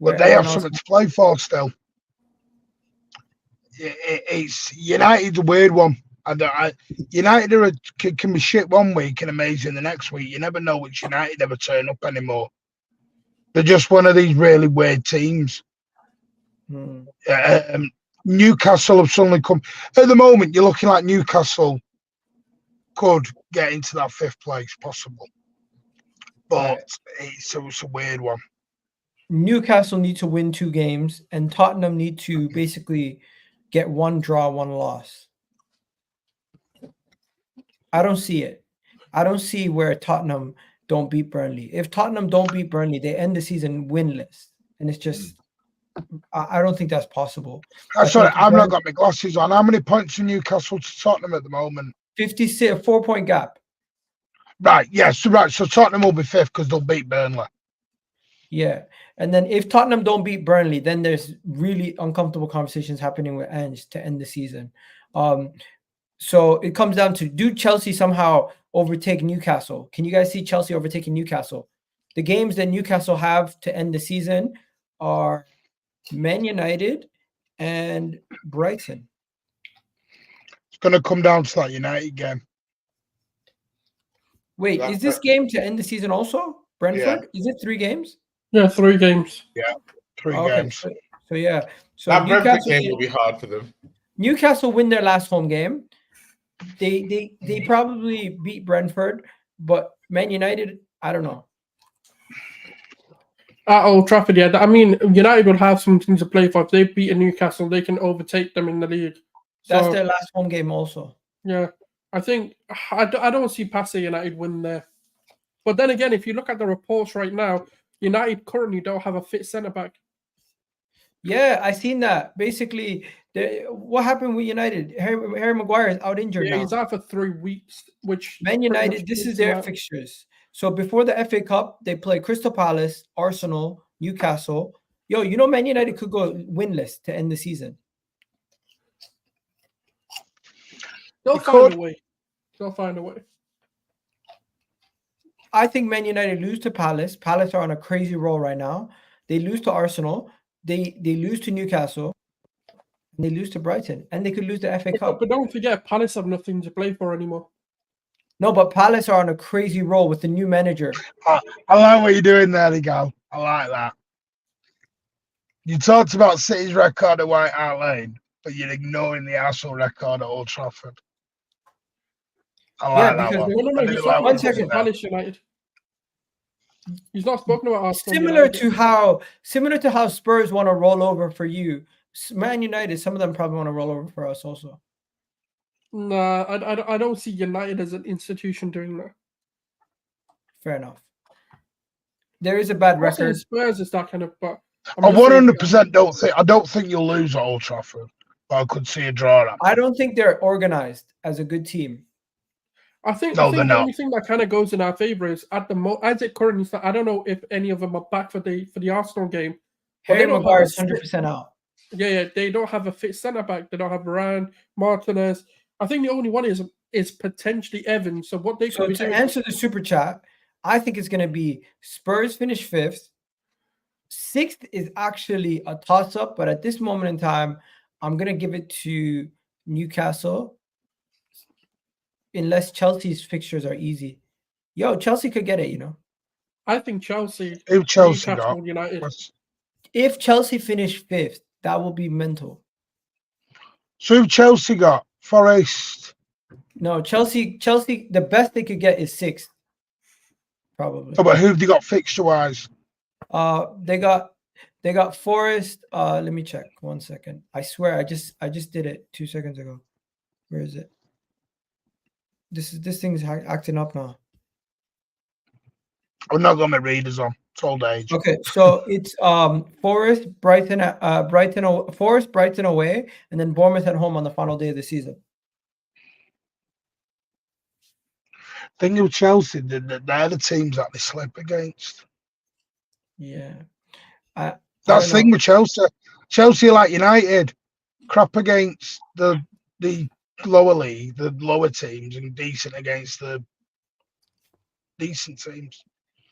But they have something to play for still. It's United's a weird one. United can be shit one week and amazing the next week. You never know which United ever turn up anymore. They're just one of these really weird teams. Newcastle have suddenly come. At the moment, you're looking like Newcastle could get into that 5th place, possible. But it's a weird one. Newcastle need to win 2 games, and Tottenham need to basically get 1 draw, 1 loss. I don't see it. I don't see where Tottenham don't beat Burnley. If Tottenham don't beat Burnley, they end the season winless. And it's just, I don't think that's possible. Sorry, I've not got my glasses on. How many points in Newcastle to Tottenham at the moment? 56, 4-point gap. Right, yes, right. So Tottenham will be 5th because they'll beat Burnley. Yeah. And then if Tottenham don't beat Burnley, then there's really uncomfortable conversations happening with Ange to end the season. So it comes down to, do Chelsea somehow overtake Newcastle? Can you guys see Chelsea overtaking Newcastle? The games that Newcastle have to end the season are Man United and Brighton. going to come down to that United game. Wait, is this game to end the season also? Brentford? Is it 3 games? Yeah, 3 games. Yeah, 3 Okay, games. so yeah. So That Brentford Newcastle game will be hard for them. Newcastle win their last home game. They probably beat Brentford, but Man United, I don't know. At Old Trafford, yeah. I mean, United will have something to play for. If they beat Newcastle, they can overtake them in the league. That's their last home game also. Yeah, I think I don't see Passe United win there. But then again, if you look at the reports right now, United currently don't have a fit centre-back. Yeah, I seen that. Basically, what happened with United? Harry Maguire is out injured now. He's out for 3 weeks, which Man United, this is their fixtures. So before the FA Cup, they play Crystal Palace, Arsenal, Newcastle. Yo, you know Man United could go winless to end the season. They'll find a way. They'll find a way. I think Man United lose to Palace. Palace are on a crazy roll right now. They lose to Arsenal. They lose to Newcastle. And they lose to Brighton. And they could lose the FA Cup. But don't forget, Palace have nothing to play for anymore. No, but Palace are on a crazy roll with the new manager. I like what you're doing there, Ligal. I like that. You talked about City's record at White Hart Lane, but you're ignoring the Arsenal record at Old Trafford. I like that one. No, he's not 1 second. Palace United. He's not spoken about Arsenal. Similar to how Spurs want to roll over for you. Man United, some of them probably want to roll over for us also. Nah, I don't see United as an institution doing that. Fair enough. There is a bad record. Spurs is that kind of, but I 100% don't think you'll lose at Old Trafford, but I could see a draw. I don't think they're organized as a good team. I think the only thing that kind of goes in our favor is at the as it currently stands. I don't know if any of them are back for the Arsenal game. Harry Maguire is 100% out. Yeah, they don't have a fit centre back. They don't have Varane, Martinez. I think the only one is potentially Evans. So what they could be doing. Answer the super chat, I think it's going to be Spurs finish 5th. 6th is actually a toss up, but at this moment in time, I'm going to give it to Newcastle. Unless Chelsea's fixtures are easy. Yo, Chelsea could get it, you know. I think Chelsea. If Chelsea United. If Chelsea finish 5th, that will be mental. So if Chelsea got Forest. No, Chelsea, the best they could get is 6th. Probably. Oh, but who have they got fixture wise? They got Forest. Let me check 1 second. I swear I just did it 2 seconds ago. Where is it? This thing's acting up now. I'm not got my readers on. It's old age. Okay, so it's Forest, Brighton away, and then Bournemouth at home on the final day of the season. Thing with Chelsea, they're the teams that they slip against. Yeah, that's the thing with Chelsea. Chelsea, like United, crap against the lower league, the lower teams, and decent against the decent teams.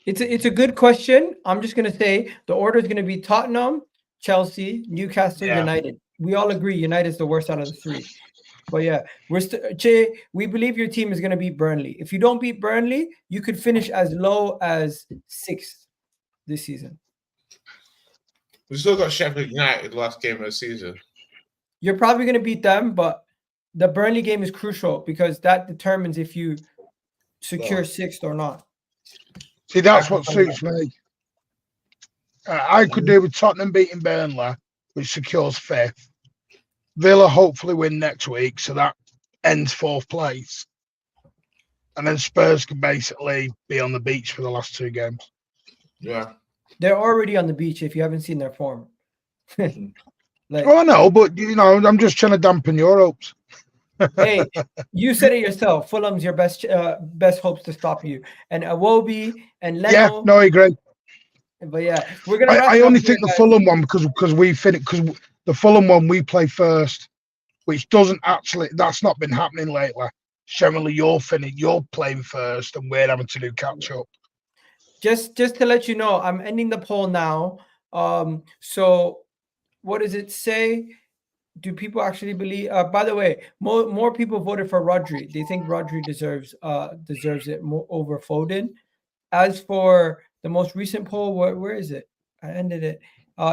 It's a good question. I'm just gonna say the order is gonna be Tottenham, Chelsea, Newcastle, United. We all agree United is the worst out of the 3. But yeah, we believe your team is gonna beat Burnley. If you don't beat Burnley, you could finish as low as 6th this season. We still got Sheffield United last game of the season. You're probably gonna beat them, but the Burnley game is crucial because that determines if you secure 6th or not. See, that's what suits me. I could do with Tottenham beating Burnley, which secures 5th. Villa hopefully win next week, so that ends 4th place. And then Spurs can basically be on the beach for the last 2 games. Yeah. They're already on the beach if you haven't seen their form. I know, but I'm just trying to dampen your hopes. Hey, you said it yourself. Fulham's your best hopes to stop you, and Iwobi and Leno. Yeah, no, I agree. But yeah, we're gonna. I only think the Fulham one because we finished because the Fulham one we play first, which doesn't actually. That's not been happening lately. Generally, you're playing first, and we're having to do catch up. Just to let you know, I'm ending the poll now. So what does it say? do people actually believe? By the way, more people voted for Rodri. They think Rodri deserves it more over Foden. As for the most recent poll, where is it? I ended it.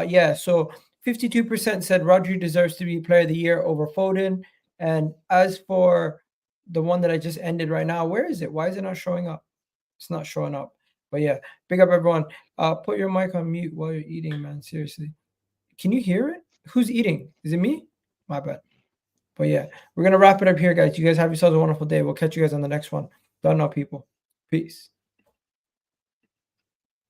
Yeah, so 52% said Rodri deserves to be Player of the Year over Foden. And as for the one that I just ended right now, where is it? Why is it not showing up? It's not showing up. But yeah, big up everyone. Put your mic on mute while you're eating, man. Seriously. Can you hear it? Who's eating? Is it me? My bad. But yeah, we're going to wrap it up here, guys. You guys have yourselves a wonderful day. We'll catch you guys on the next one. Done now, people. Peace.